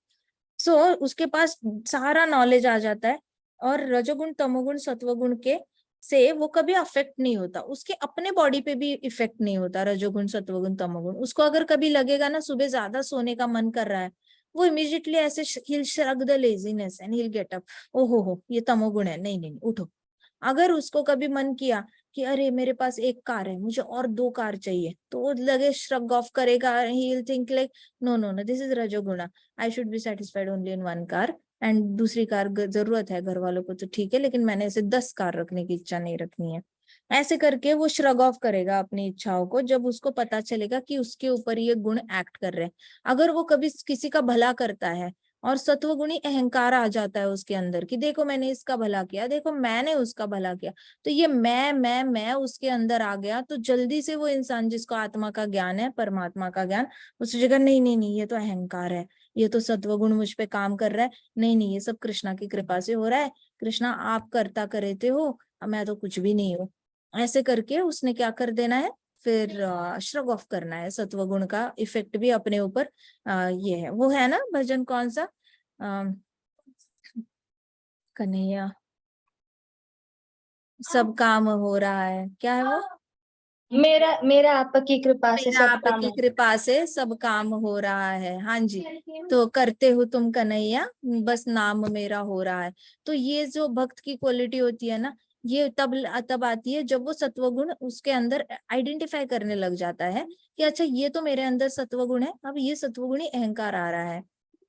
Speaker 1: सो उसके पास सारा नॉलेज आ जाता है, और रजोगुण तमोगुण सत्वगुण के से वो कभी अफेक्ट नहीं होता, उसके अपने बॉडी पे भी इफेक्ट नहीं होता रजोगुण सत्वगुण तमोगुण। उसको अगर कभी लगेगा ना सुबह ज्यादा सोने का मन कर रहा है, वो इमीडिएटली ऐसे he'll shrug the laziness and he'll get up, ओहो ये तमोगुण है, नहीं नहीं नहीं, उठो। अगर उसको कभी मन किया कि अरे मेरे पास एक कार है, मुझे और 2 कार चाहिए, तो वो लगे श्रग ऑफ करेगा, he will think like no no no, this is rajoguna, I should be satisfied only in 1 car, and दूसरी कार जरूरत है घर वालों को तो ठीक है, लेकिन मैंने ऐसे 10 कार रखने की इच्छा नहीं रखनी है। ऐसे करके वो श्रग ऑफ करेगा अपनी इच्छाओं को, जब उसको पता चलेगा कि उसके ऊपर ये गुण एक्ट कर रहे हैं। अगर वो कभी किसी का भला करता है और सत्वगुणी अहंकार आ जाता है उसके अंदर कि देखो मैंने इसका भला किया, देखो मैंने उसका भला किया, तो ये मैं उसके अंदर आ गया, तो जल्दी से वो इंसान जिसको आत्मा का ज्ञान है, परमात्मा का ज्ञान, उस जगह नहीं नहीं नहीं, ये तो अहंकार है, ये तो सत्वगुण मुझ पे काम कर रहा है, नहीं नहीं ये सब कृष्णा की कृपा से हो रहा है, कृष्णा आप करता करते हो, मैं तो कुछ भी नहीं हूँ। ऐसे करके उसने क्या कर देना है, फिर श्रग ऑफ करना है, सत्वगुण का इफेक्ट भी अपने ऊपर। ये है, वो है ना भजन कौन सा, कन्हैया सब काम हो रहा है, क्या है वो,
Speaker 3: मेरा मेरा आपकी कृपा से
Speaker 1: मेरा
Speaker 3: सब काम
Speaker 1: आपकी
Speaker 3: हो।
Speaker 1: कृपा से सब काम हो रहा है, हाँ जी, तो करते हो तुम कन्हैया, बस नाम मेरा हो रहा है। तो ये जो भक्त की क्वालिटी होती है ना, ये तब आती है जब वो सत्वगुण उसके अंदर आइडेंटिफाई करने लग जाता है कि अच्छा ये तो मेरे अंदर सत्वगुण है, अब ये सत्वगुणी अहंकार आ रहा है।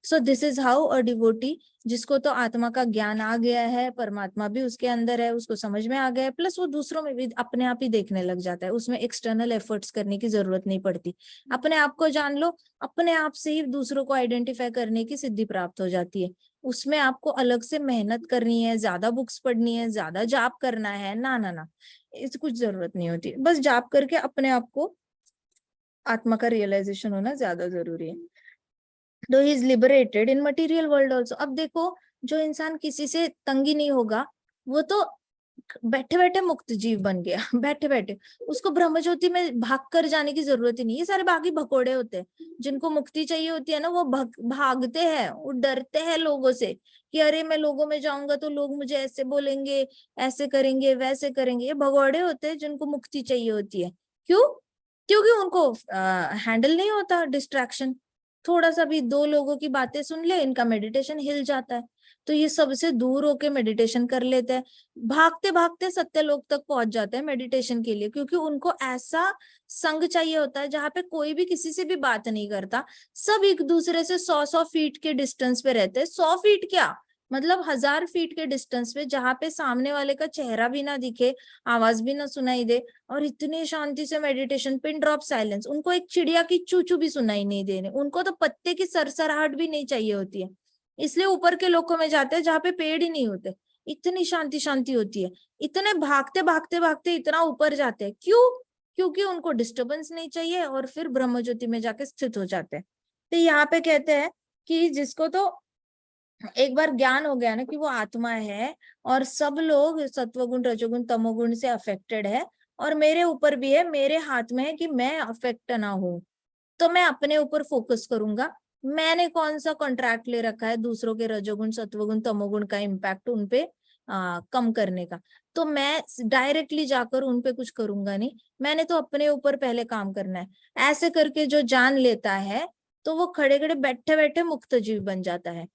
Speaker 1: So this is how a devotee, जिसको तो आत्मा का ज्ञान आ गया है, परमात्मा भी उसके अंदर है, उसको समझ में आ गया है, प्लस वो दूसरों में भी अपने आप ही देखने लग जाता है, उसमें एक्सटर्नल एफर्ट्स करने की जरूरत नहीं पड़ती। अपने आप को जान लो, अपने आप से ही दूसरों को आइडेंटिफाई करने की सिद्धि प्राप्त हो जाती है। उसमें आपको अलग से मेहनत करनी है, ज्यादा बुक्स पढ़नी है, ज्यादा जाप करना है, ना ना ना, इस कुछ जरूरत नहीं होती, बस जाप करके अपने आप को आत्मा का रियलाइजेशन होना ज्यादा जरूरी है। दो ही is liberated in material world also. अब देखो, जो इंसान किसी से तंगी नहीं होगा, वो तो बैठे बैठे मुक्त जीव बन गया बैठे बैठे, उसको ब्रह्मज्योति में भाग कर जाने की जरूरत ही नहीं। ये सारे बाकी भगोड़े होते हैं, जिनको मुक्ति चाहिए होती है ना, वो भागते हैं, वो डरते हैं लोगों से कि अरे मैं लोगों में जाऊंगा तो लोग मुझे ऐसे बोलेंगे, ऐसे करेंगे, वैसे करेंगे। ये भगोड़े होते हैं जिनको मुक्ति चाहिए होती है। क्यों? क्योंकि उनको हैंडल नहीं होता डिस्ट्रैक्शन, थोड़ा सा भी 2 लोगों की बातें सुन ले, इनका मेडिटेशन हिल जाता है। तो ये सबसे दूर होके मेडिटेशन कर लेते हैं, भागते भागते सत्यलोक तक पहुंच जाते हैं मेडिटेशन के लिए, क्योंकि उनको ऐसा संग चाहिए होता है जहां पे कोई भी किसी से भी बात नहीं करता, सब एक दूसरे से 100-100 फीट के डिस्टेंस पे रहते हैं। 100 फीट क्या, मतलब 1000 फीट के डिस्टेंस पे, जहां पे सामने वाले का चेहरा भी ना दिखे, आवाज भी ना सुनाई दे, और इतनी शांति से मेडिटेशन, पिन ड्रॉप साइलेंस, उनको एक चिड़िया की चूचू भी सुनाई नहीं देने, उनको तो पत्ते की सरसराहट भी नहीं चाहिए होती है। इसलिए ऊपर के लोकों में जाते हैं जहाँ पे पेड़ ही नहीं होते, इतनी शांति शांति होती है। इतने भागते भागते भागते इतना ऊपर जाते हैं, क्यों? क्योंकि उनको डिस्टरबेंस नहीं चाहिए, और फिर ब्रह्म ज्योति में जाके स्थित हो जाते हैं। तो यहाँ पे कहते हैं कि जिसको तो एक बार ज्ञान हो गया ना कि वो आत्मा है, और सब लोग सत्वगुण रजोगुण तमोगुण से अफेक्टेड है, और मेरे ऊपर भी है, मेरे हाथ में है कि मैं अफेक्ट ना हूं, तो मैं अपने ऊपर फोकस करूंगा। मैंने कौन सा कॉन्ट्रैक्ट ले रखा है दूसरों के रजोगुण सत्वगुण तमोगुण का इम्पैक्ट उनपे कम करने का, तो मैं डायरेक्टली जाकर उनपे कुछ करूंगा नहीं, मैंने तो अपने ऊपर पहले काम करना है। ऐसे करके जो जान लेता है, तो वो खड़े खड़े बैठे बैठे मुक्त जीव बन जाता है।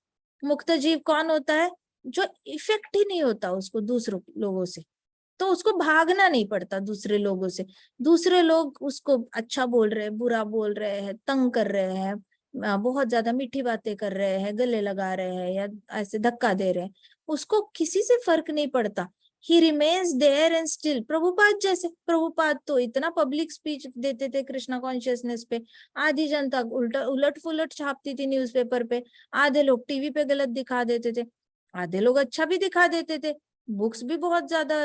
Speaker 1: मुक्त जीव कौन होता है? जो इफेक्ट ही नहीं होता उसको दूसरों लोगों से, तो उसको भागना नहीं पड़ता दूसरे लोगों से। दूसरे लोग उसको अच्छा बोल रहे हैं, बुरा बोल रहे हैं, तंग कर रहे हैं, बहुत ज्यादा मीठी बातें कर रहे हैं, गले लगा रहे हैं, या ऐसे धक्का दे रहे हैं, उसको किसी से फर्क नहीं पड़ता। He remains there and still. Prabhupada जैसे, प्रभुपाद तो इतना पब्लिक स्पीच देते थे कृष्णा कॉन्शियसनेस पे, आधी जनता उलट फुलट छापती थी न्यूज़पेपर पे, आधे लोग टीवी पे गलत दिखा देते थे, आधे लोग अच्छा भी दिखा देते थे। बुक्स भी बहुत ज्यादा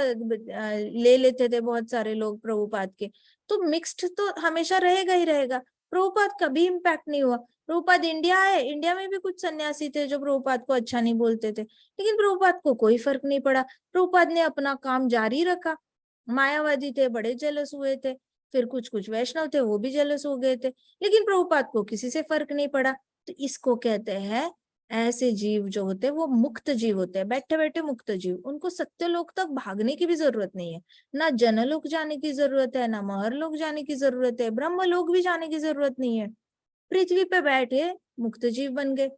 Speaker 1: ले लेते थे बहुत सारे लोग प्रभुपाद के। तो मिक्स्ड तो हमेशा रहेगा ही रहेगा। प्रभुपाद कभी इम्पैक्ट नहीं हुआ। प्रभुपाद इंडिया आए, इंडिया में भी कुछ सन्यासी थे जो प्रभुपाद को अच्छा नहीं बोलते थे, लेकिन प्रभुपाद को कोई फर्क नहीं पड़ा। प्रभुपाद ने अपना काम जारी रखा। मायावादी थे, बड़े जेलस हुए थे, फिर कुछ कुछ वैष्णव थे, वो भी जेलस हो गए थे, लेकिन प्रभुपाद को किसी से फर्क नहीं पड़ा। तो इसको कहते हैं, ऐसे जीव जो होते हैं वो मुक्त जीव होते हैं, बैठे बैठे मुक्त जीव। उनको सत्यलोक तक भागने की भी जरूरत नहीं है, ना जनलोक जाने की जरूरत है, ना महरलोक जाने की जरूरत है, ब्रह्मलोक भी जाने की जरूरत नहीं है। पृथ्वी पे बैठे मुक्त जीव बन गए।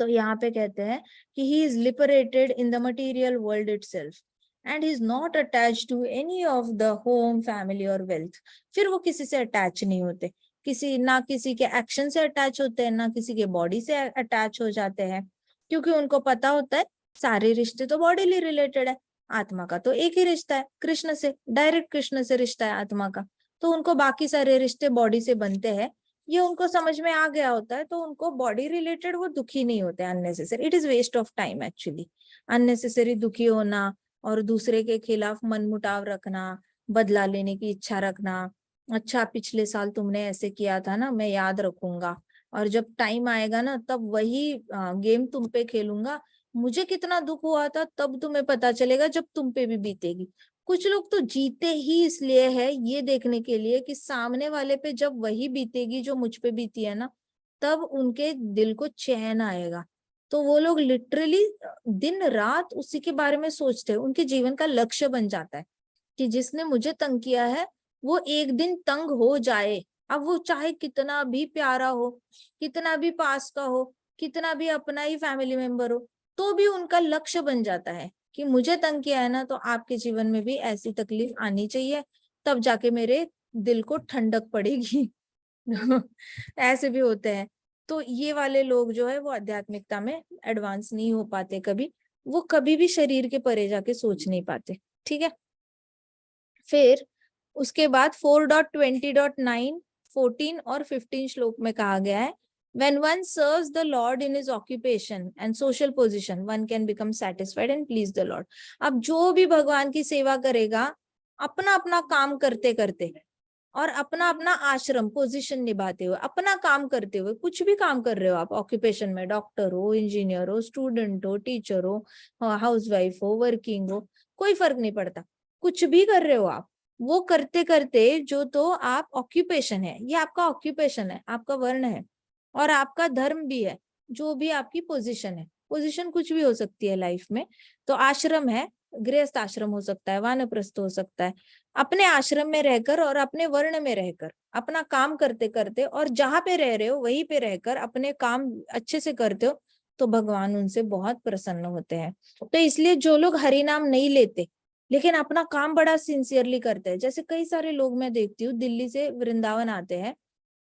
Speaker 1: तो यहाँ पे कहते हैं कि he is liberated in the material world itself and he is not attach to any of the home, family और वेल्थ। फिर वो किसी से अटैच नहीं होते, किसी के एक्शन से अटैच होते हैं, ना किसी के बॉडी से अटैच हो जाते हैं, क्योंकि उनको पता होता है सारे रिश्ते तो बॉडीली रिलेटेड है। आत्मा का तो एक ही रिश्ता है, कृष्ण से, डायरेक्ट कृष्ण से रिश्ता है आत्मा का। तो उनको बाकी सारे रिश्ते बॉडी से बनते हैं, ये उनको समझ में आ गया होता है। तो उनको बॉडी रिलेटेड वो दुखी नहीं होते unnecessary. It is waste of time actually, unnecessary दुखी होना और दूसरे के खिलाफ मनमुटाव रखना, बदला लेने की इच्छा रखना। अच्छा, पिछले साल तुमने ऐसे किया था ना, मैं याद रखूंगा, और जब टाइम आएगा ना तब वही गेम तुम पे खेलूंगा। मुझे कितना दुख हुआ था तब तुम्हें पता चलेगा जब तुम पे भी बीतेगी। कुछ लोग तो जीते ही इसलिए है ये देखने के लिए कि सामने वाले पे जब वही बीतेगी जो मुझ पे बीती है ना, तब उनके दिल को चैन आएगा। तो वो लोग लिटरली दिन रात उसी के बारे में सोचते हैं, उनके जीवन का लक्ष्य बन जाता है कि जिसने मुझे तंग किया है वो एक दिन तंग हो जाए। अब वो चाहे कितना भी प्यारा हो, कितना भी पास का हो, कितना भी अपना ही फैमिली मेंबर हो, तो भी उनका लक्ष्य बन जाता है कि मुझे तंग किया है ना, तो आपके जीवन में भी ऐसी तकलीफ आनी चाहिए, तब जाके मेरे दिल को ठंडक पड़ेगी। ऐसे भी होते हैं। तो ये वाले लोग जो है वो आध्यात्मिकता में एडवांस नहीं हो पाते कभी, वो कभी भी शरीर के परे जाके सोच नहीं पाते। ठीक है, फिर उसके बाद 4.20.9, 14 और 15 श्लोक में कहा गया है, when one serves the Lord in his occupation and social position, one can become satisfied and please the Lord। अब जो भी भगवान की सेवा करेगा अपना अपना काम करते करते और अपना अपना आश्रम पोजीशन निभाते हुए, अपना काम करते हुए, कुछ भी काम कर रहे हो आप ऑक्यूपेशन में, डॉक्टर हो, इंजीनियर हो, स्टूडेंट हो, टीचर हो, हाउसवाइफ हो, वर्किंग हो, कोई फर्क नहीं पड़ता, कुछ भी कर रहे हो आप, वो करते करते जो तो आप ऑक्यूपेशन है, ये आपका ऑक्यूपेशन है, आपका वर्ण है और आपका धर्म भी है, जो भी आपकी पोजीशन है। पोजीशन कुछ भी हो सकती है लाइफ में। तो आश्रम है, गृहस्थ आश्रम हो सकता है, वानप्रस्थ हो सकता है। अपने आश्रम में रहकर और अपने वर्ण में रहकर अपना काम करते करते और जहां पे रह रहे हो वहीं पे रहकर अपने काम अच्छे से करते हो, तो भगवान उनसे बहुत प्रसन्न होते हैं। तो इसलिए जो लोग हरि नाम नहीं लेते लेकिन अपना काम बड़ा सिंसियरली करते हैं, जैसे कई सारे लोग मैं देखती हूँ दिल्ली से वृंदावन आते हैं,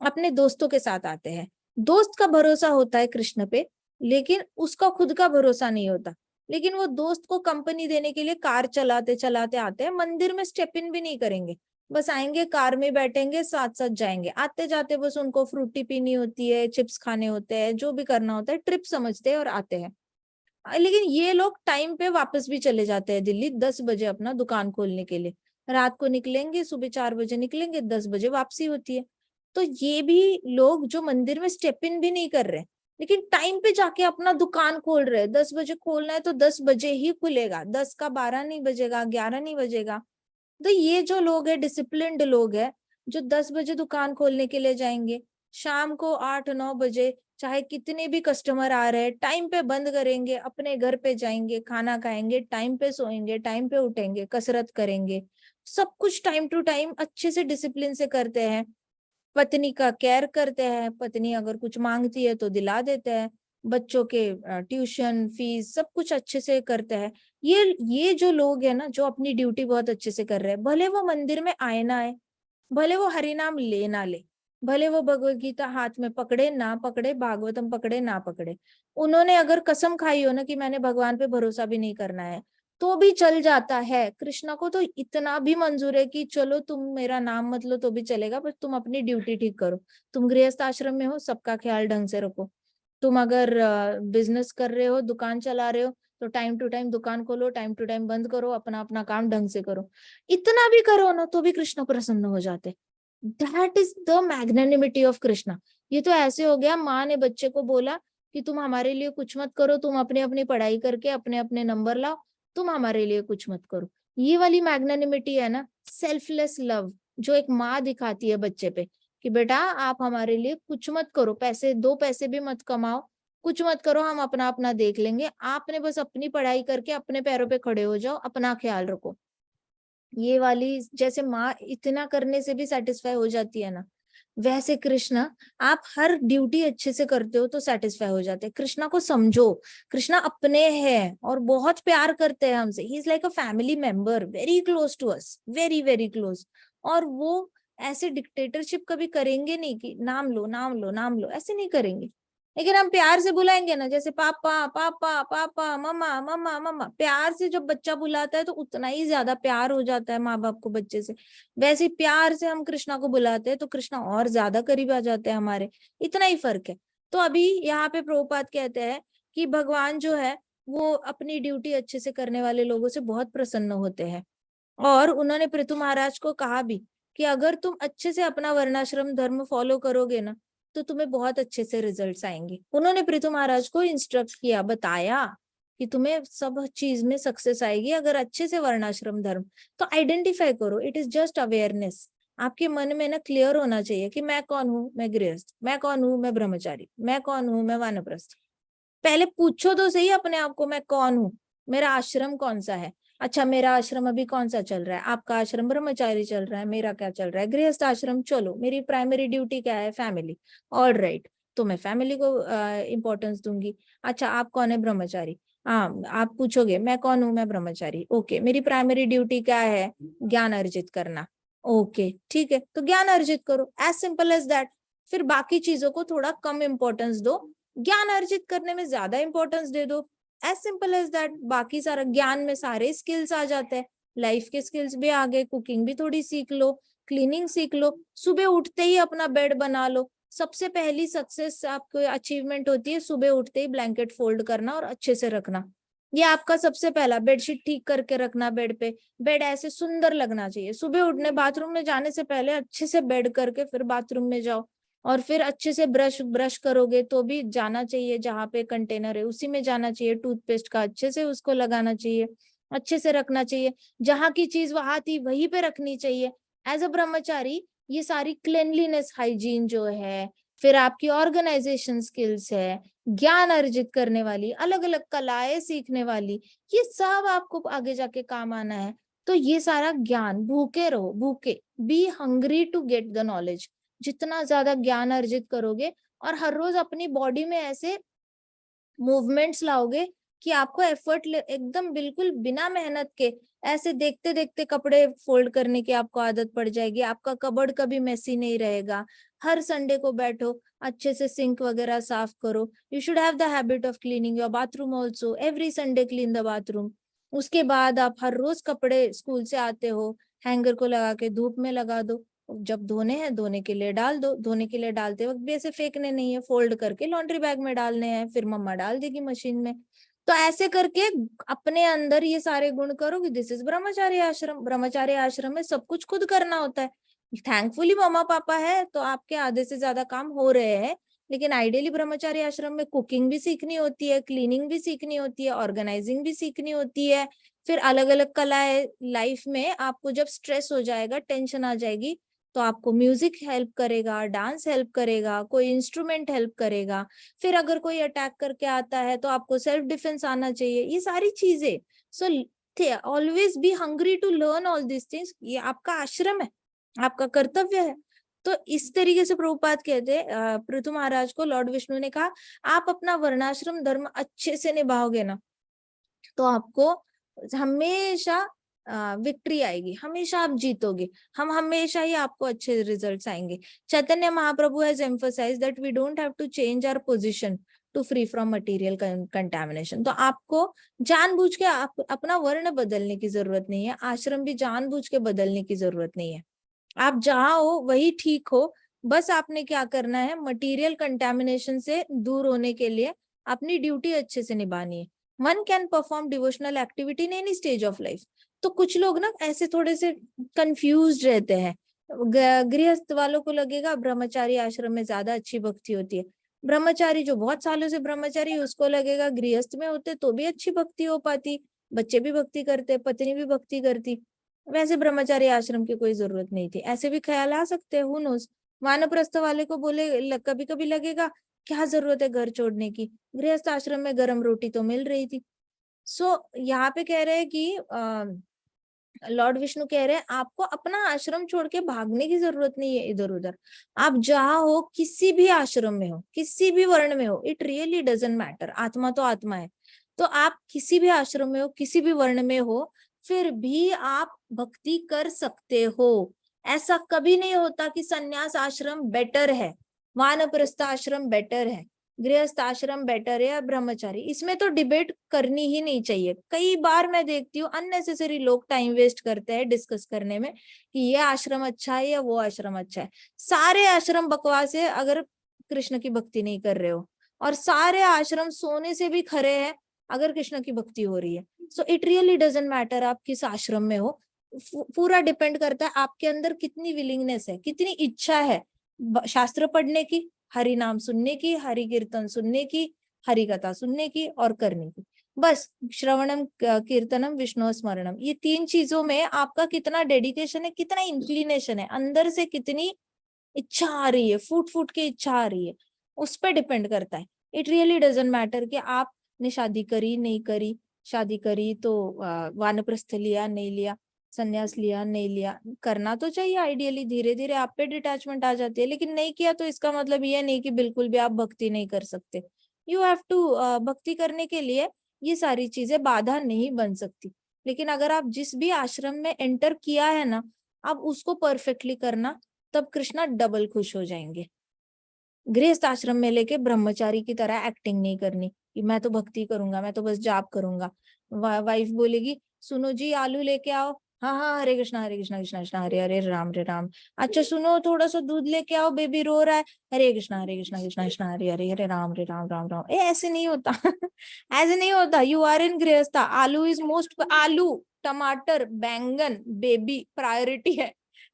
Speaker 1: अपने दोस्तों के साथ आते हैं, दोस्त का भरोसा होता है कृष्ण पे, लेकिन उसका खुद का भरोसा नहीं होता। लेकिन वो दोस्त को कंपनी देने के लिए कार चलाते चलाते आते हैं, मंदिर में स्टेप इन भी नहीं करेंगे, बस आएंगे कार में बैठेंगे, साथ साथ जाएंगे, आते जाते बस उनको फ्रूटी पीनी होती है, चिप्स खाने होते हैं, जो भी करना होता है, ट्रिप समझते हैं और आते हैं। लेकिन ये लोग टाइम पे वापस भी चले जाते हैं दिल्ली 10 बजे अपना दुकान खोलने के लिए, रात को निकलेंगे, सुबह 4 बजे निकलेंगे, 10 बजे वापसी होती है। तो ये भी लोग जो मंदिर में स्टेप इन भी नहीं कर रहे लेकिन टाइम पे जाके अपना दुकान खोल रहे हैं, 10 बजे खोलना है तो 10 बजे ही खुलेगा, 10 का 12 नहीं बजेगा, 11 नहीं बजेगा। तो ये जो लोग है डिसिप्लिन्ड लोग है, जो 10 बजे दुकान खोलने के लिए जाएंगे, शाम को 8-9 बजे चाहे कितने भी कस्टमर आ रहे हैं टाइम पे बंद करेंगे, अपने घर पे जाएंगे, खाना खाएंगे, टाइम पे सोएंगे, टाइम पे उठेंगे, कसरत करेंगे, सब कुछ टाइम टू टाइम अच्छे से डिसिप्लिन से करते हैं। पत्नी का केयर करते हैं, पत्नी अगर कुछ मांगती है तो दिला देते हैं, बच्चों के ट्यूशन फीस सब कुछ अच्छे से करते हैं। ये जो लोग है ना, जो अपनी ड्यूटी बहुत अच्छे से कर रहे हैं, भले वो मंदिर में आए ना आए, भले वो हरि नाम ले ना ले, भले वो भगवत गीता हाथ में पकड़े ना पकड़े, भागवतम पकड़े ना पकड़े, उन्होंने अगर कसम खाई हो ना कि मैंने भगवान पे भरोसा भी नहीं करना है, तो भी चल जाता है। कृष्णा को तो इतना भी मंजूर है कि चलो तुम मेरा नाम मत लो तो भी चलेगा, बस तुम अपनी ड्यूटी ठीक करो। तुम गृहस्थ आश्रम में हो, सबका ख्याल ढंग से रखो। तुम अगर बिजनेस कर रहे हो, दुकान चला रहे हो, तो टाइम टू टाइम दुकान खोलो, टाइम टू टाइम बंद करो, अपना अपना काम ढंग से करो। इतना भी करो ना तो भी कृष्ण प्रसन्न हो जाते। That is the magnanimity of Krishna. ये तो ऐसे हो गया, माँ ने बच्चे को बोला कि तुम हमारे लिए कुछ मत करो, तुम अपनी अपनी पढ़ाई करके अपने अपने नंबर लाओ, तुम हमारे लिए कुछ मत करो। ये वाली मैग्नेनिमिटी है ना, सेल्फलेस लव, जो एक माँ दिखाती है बच्चे पे कि बेटा आप हमारे लिए कुछ मत करो, पैसे 2 पैसे भी मत कमाओ, कुछ मत करो, हम अपना अपना देख लेंगे, आपने बस अपनी पढ़ाई करके अपने पैरों पे खड़े हो जाओ, अपना ख्याल रखो। ये वाली, जैसे माँ इतना करने से भी सेटिस्फाई हो जाती है ना, वैसे कृष्णा आप हर ड्यूटी अच्छे से करते हो तो सेटिस्फाई हो जाते हैं। कृष्णा को समझो, कृष्णा अपने हैं और बहुत प्यार करते हैं हमसे। He is like a family member, very close to us, very very close. और वो ऐसे डिक्टेटरशिप कभी करेंगे नहीं कि नाम लो नाम लो नाम लो, ऐसे नहीं करेंगे। लेकिन हम प्यार से बुलाएंगे ना, जैसे पापा पापा पापा, मम्मा मम्मा मम्मा, प्यार से जब बच्चा बुलाता है तो उतना ही ज्यादा प्यार हो जाता है माँ बाप को बच्चे से। वैसे प्यार से हम कृष्णा को बुलाते हैं तो कृष्णा और ज्यादा करीब आ जाते हैं हमारे। इतना ही फर्क है। तो अभी यहाँ पे प्रभुपाद कहते हैं कि भगवान जो है वो अपनी ड्यूटी अच्छे से करने वाले लोगों से बहुत प्रसन्न होते हैं। और उन्होंने पृथु महाराज को कहा भी कि अगर तुम अच्छे से अपना वर्णाश्रम धर्म फॉलो करोगे ना तो तुम्हें बहुत अच्छे से रिजल्ट्स आएंगे। उन्होंने पृथु महाराज को इंस्ट्रक्ट किया, बताया कि तुम्हें सब चीज में सक्सेस आएगी अगर अच्छे से वर्णाश्रम धर्म। तो आइडेंटिफाई करो, इट इज जस्ट अवेयरनेस। आपके मन में ना क्लियर होना चाहिए कि मैं कौन हूँ, मैं गृहस्थ, मैं कौन हूँ, मैं ब्रह्मचारी, मैं कौन हूँ, मैं वानप्रस्थ। पहले पूछो तो सही अपने आप को, मैं कौन हूँ, मेरा आश्रम कौन सा है। अच्छा मेरा आश्रम अभी कौन सा चल रहा है, आपका आश्रम ब्रह्मचारी चल रहा है, मेरा क्या चल रहा है, गृहस्थ आश्रम। चलो मेरी प्राइमरी ड्यूटी क्या है, फैमिली। ऑल राइट, तो मैं फैमिली को इम्पोर्टेंस दूंगी। अच्छा आप कौन है, ब्रह्मचारी। हाँ आप पूछोगे मैं कौन हूँ, मैं ब्रह्मचारी। ओके मेरी प्राइमरी ड्यूटी क्या है, ज्ञान अर्जित करना। ओके ठीक है, तो ज्ञान अर्जित करो, एज सिंपल एज दैट। फिर बाकी चीजों को थोड़ा कम इम्पोर्टेंस दो, ज्ञान अर्जित करने में ज्यादा इंपॉर्टेंस दे दो। As simple as that. बाकी सारा ज्ञान में सारे स्किल्स आ जाते हैं, लाइफ के स्किल्स भी आ गए, कुकिंग भी थोड़ी सीख लो, क्लीनिंग सीख लो, सुबह उठते ही अपना बेड बना लो। सबसे पहली सक्सेस आपको अचीवमेंट होती है सुबह उठते ही ब्लैंकेट फोल्ड करना और अच्छे से रखना। ये आपका सबसे पहला, बेडशीट ठीक करके रखना बेड पे। बेड ऐसे सुंदर लगना चाहिए। सुबह उठने बाथरूम में जाने से पहले अच्छे से बेड करके फिर बाथरूम में जाओ। और फिर अच्छे से ब्रश ब्रश करोगे तो भी जाना चाहिए जहाँ पे कंटेनर है उसी में जाना चाहिए। टूथपेस्ट का अच्छे से उसको लगाना चाहिए, अच्छे से रखना चाहिए। जहाँ की चीज वहां थी वहीं पे रखनी चाहिए। एज अ ब्रह्मचारी ये सारी क्लेनलीनेस हाइजीन जो है, फिर आपकी ऑर्गेनाइजेशन स्किल्स है, ज्ञान अर्जित करने वाली, अलग अलग कलाएं सीखने वाली, ये सब आपको आगे जाके काम आना है। तो ये सारा ज्ञान, भूखे रहो, भूखे, be hungry to get the knowledge. जितना ज्यादा ज्ञान अर्जित करोगे और हर रोज अपनी बॉडी में ऐसे मूवमेंट्स लाओगे कि आपको एफर्ट एकदम बिल्कुल बिना मेहनत के ऐसे देखते देखते कपड़े फोल्ड करने की आपको आदत पड़ जाएगी। आपका कबर्ड कभी मेसी नहीं रहेगा। हर संडे को बैठो, अच्छे से सिंक वगैरह साफ करो। You should have the habit of cleaning your bathroom also, every Sunday clean the bathroom. उसके बाद आप हर रोज कपड़े स्कूल से आते हो, हैंगर को लगा के धूप में लगा दो। जब धोने हैं धोने के लिए डाल दो, धोने के लिए डालते वक्त भी ऐसे फेंकने नहीं है, फोल्ड करके लॉन्ड्री बैग में डालने हैं, फिर मम्मा डाल देगी मशीन में। तो ऐसे करके अपने अंदर ये सारे गुण करोगे। दिस इज ब्रह्मचारी आश्रम। ब्रह्मचारी आश्रम में सब कुछ खुद करना होता है। थैंकफुली मम्मा पापा है तो आपके आधे से ज्यादा काम हो रहे हैं। लेकिन आइडियली ब्रह्मचारी आश्रम में कुकिंग भी सीखनी होती है, क्लीनिंग भी सीखनी होती है, ऑर्गेनाइजिंग भी सीखनी होती है। फिर अलग अलग कलाएं लाइफ में, आपको जब स्ट्रेस हो जाएगा, टेंशन आ जाएगी, तो आपको म्यूजिक हेल्प करेगा, डांस हेल्प करेगा, कोई इंस्ट्रूमेंट हेल्प करेगा। फिर अगर कोई अटैक करके आता है तो आपको सेल्फ डिफेंस आना चाहिए। ये सारी चीजें, so always be hungry to learn all this things. ये आपका आश्रम है, आपका कर्तव्य है। तो इस तरीके से प्रभुपाद कहते हैं, पृथु महाराज को लॉर्ड विष्णु ने कहा आप अपना वर्णाश्रम धर्म अच्छे से निभाओगे ना तो आपको हमेशा विक्ट्री आएगी, हमेशा आप जीतोगे, हम हमेशा ही आपको अच्छे रिजल्ट्स आएंगे। Chaitanya Mahaprabhu has emphasised that we don't have to change our position to free from material contamination. तो आपको जानबूझ के अपना वर्ण बदलने की जरूरत नहीं है, आश्रम भी जानबूझ के बदलने की जरूरत नहीं है। आप जहाँ हो वही ठीक हो। बस आपने क्या करना है, मटेरियल कंटामिनेशन से दूर होने के लिए अपनी ड्यूटी अच्छे से निभानी है। One can perform devotional activity in any stage of life. तो कुछ लोग ना ऐसे थोड़े से कंफ्यूज रहते हैं। गृहस्थ वालों को लगेगा ब्रह्मचारी आश्रम में ज्यादा अच्छी भक्ति होती है, ब्रह्मचारी जो बहुत सालों से ब्रह्मचारी, उसको लगेगा गृहस्थ में होते तो भी अच्छी भक्ति हो पाती, बच्चे भी भक्ति करते, पत्नी भी भक्ति करती, वैसे ब्रह्मचारी आश्रम की कोई जरूरत नहीं थी। ऐसे भी ख्याल आ सकते हैं, हु नोस। वानप्रस्थ वाले को बोले कभी कभी लगेगा क्या जरूरत है घर छोड़ने की, गृहस्थ आश्रम में गर्म रोटी तो मिल रही थी। सो यहाँ पे कह रहे हैं कि लॉर्ड विष्णु कह रहे हैं आपको अपना आश्रम छोड़ के भागने की जरूरत नहीं है इधर उधर। आप जहाँ हो, किसी भी आश्रम में हो, किसी भी वर्ण में हो, इट रियली डजंट मैटर, आत्मा तो आत्मा है। तो आप किसी भी आश्रम में हो, किसी भी वर्ण में हो, फिर भी आप भक्ति कर सकते हो। ऐसा कभी नहीं होता कि संन्यास आश्रम बेटर है, वानप्रस्थ आश्रम बेटर है, गृहस्थ आश्रम बेटर है या ब्रह्मचारी, इसमें तो डिबेट करनी ही नहीं चाहिए। कई बार मैं देखती हूँ अननेसेसरी लोग टाइम वेस्ट करते हैं डिस्कस करने में कि ये आश्रम अच्छा है या वो आश्रम अच्छा है। सारे आश्रम बकवास है अगर कृष्ण की भक्ति नहीं कर रहे हो, और सारे आश्रम सोने से भी खरे हैं अगर कृष्ण की भक्ति हो रही है। So it really doesn't matter आप किस आश्रम में हो, पूरा डिपेंड करता है आपके अंदर कितनी विलिंगनेस है, कितनी इच्छा है शास्त्र पढ़ने की, हरि नाम सुनने की, हरि कीर्तन सुनने की, हरि कथा सुनने की और करने की। बस श्रवणम कीर्तनम विष्णु स्मरणम, ये तीन चीजों में आपका कितना डेडिकेशन है, कितना इंक्लिनेशन है, अंदर से कितनी इच्छा आ रही है, फूट फूट के इच्छा आ रही है, उस पर डिपेंड करता है। इट रियली डजंट मैटर कि आपने शादी करी नहीं करी, शादी करी तो वानप्रस्थ लिया नहीं लिया, संन्यास लिया नहीं लिया, करना तो चाहिए आइडियली, धीरे धीरे आप पे डिटैचमेंट आ जाती है। लेकिन नहीं किया तो इसका मतलब ये नहीं कि बिल्कुल भी आप भक्ति नहीं कर सकते। यू हैव टू भक्ति करने के लिए ये सारी चीजें बाधा नहीं बन सकती। लेकिन अगर आप जिस भी आश्रम में एंटर किया है ना, आप उसको परफेक्टली करना, तब कृष्णा डबल खुश हो जाएंगे। गृहस्थ आश्रम में लेके ब्रह्मचारी की तरह एक्टिंग नहीं करनी कि मैं तो भक्ति करूंगा, मैं तो बस जाप करूंगा। वाइफ बोलेगी सुनो जी आलू लेके आओ, हाँ हाँ हरे कृष्णा कृष्णा कृष्णा हरे हरे रे राम। अच्छा सुनो थोड़ा सा दूध लेके आओ, बेबी रो रहा है, हरे कृष्णा कृष्णा कृष्णा हरे हरे हरे राम राम राम। ऐसे नहीं होता ऐसे नहीं होता। यू आर इन गृहस्था, आलू इज मोस्ट, आलू टमाटर बैंगन बेबी प्रायोरिटी है।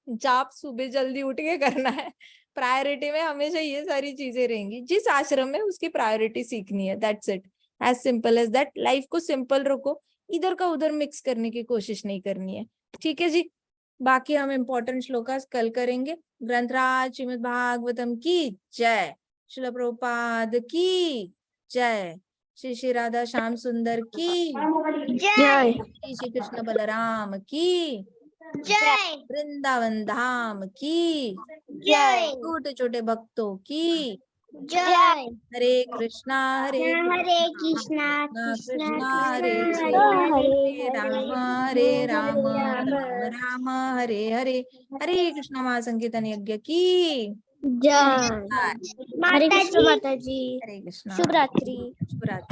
Speaker 1: जाप सुबह जल्दी उठ के करना है, प्रायोरिटी में हमेशा ये सारी चीजें रहेंगी। जिस आश्रम में उसकी प्रायोरिटी सीखनी है, that's it, as simple as that. Life को सिंपल रखो, इधर का उधर मिक्स करने की कोशिश नहीं करनी है। ठीक है जी, बाकी हम इम्पोर्टेंट श्लोकास कल करेंगे। ग्रंथराज श्रीमद् भागवतम की जय, श्रील प्रभुपाद की जय, श्री श्री राधा श्याम सुंदर की
Speaker 2: जय
Speaker 1: श्री श्री कृष्ण बलराम की
Speaker 2: जय
Speaker 1: वृंदावन धाम की
Speaker 2: जय
Speaker 1: छोटे छोटे भक्तों की
Speaker 2: जय।
Speaker 1: हरे कृष्णा
Speaker 2: हरे कृष्णा
Speaker 1: कृष्णा हरे
Speaker 2: कृष्णा
Speaker 1: हरे राम राम राम हरे हरे। हरे कृष्णा महासंकीर्तन यज्ञ की
Speaker 2: जय। हरे कृष्ण माता जी,
Speaker 1: हरे कृष्णा।
Speaker 2: शुभ रात्रि।
Speaker 1: शुभ रात्रि।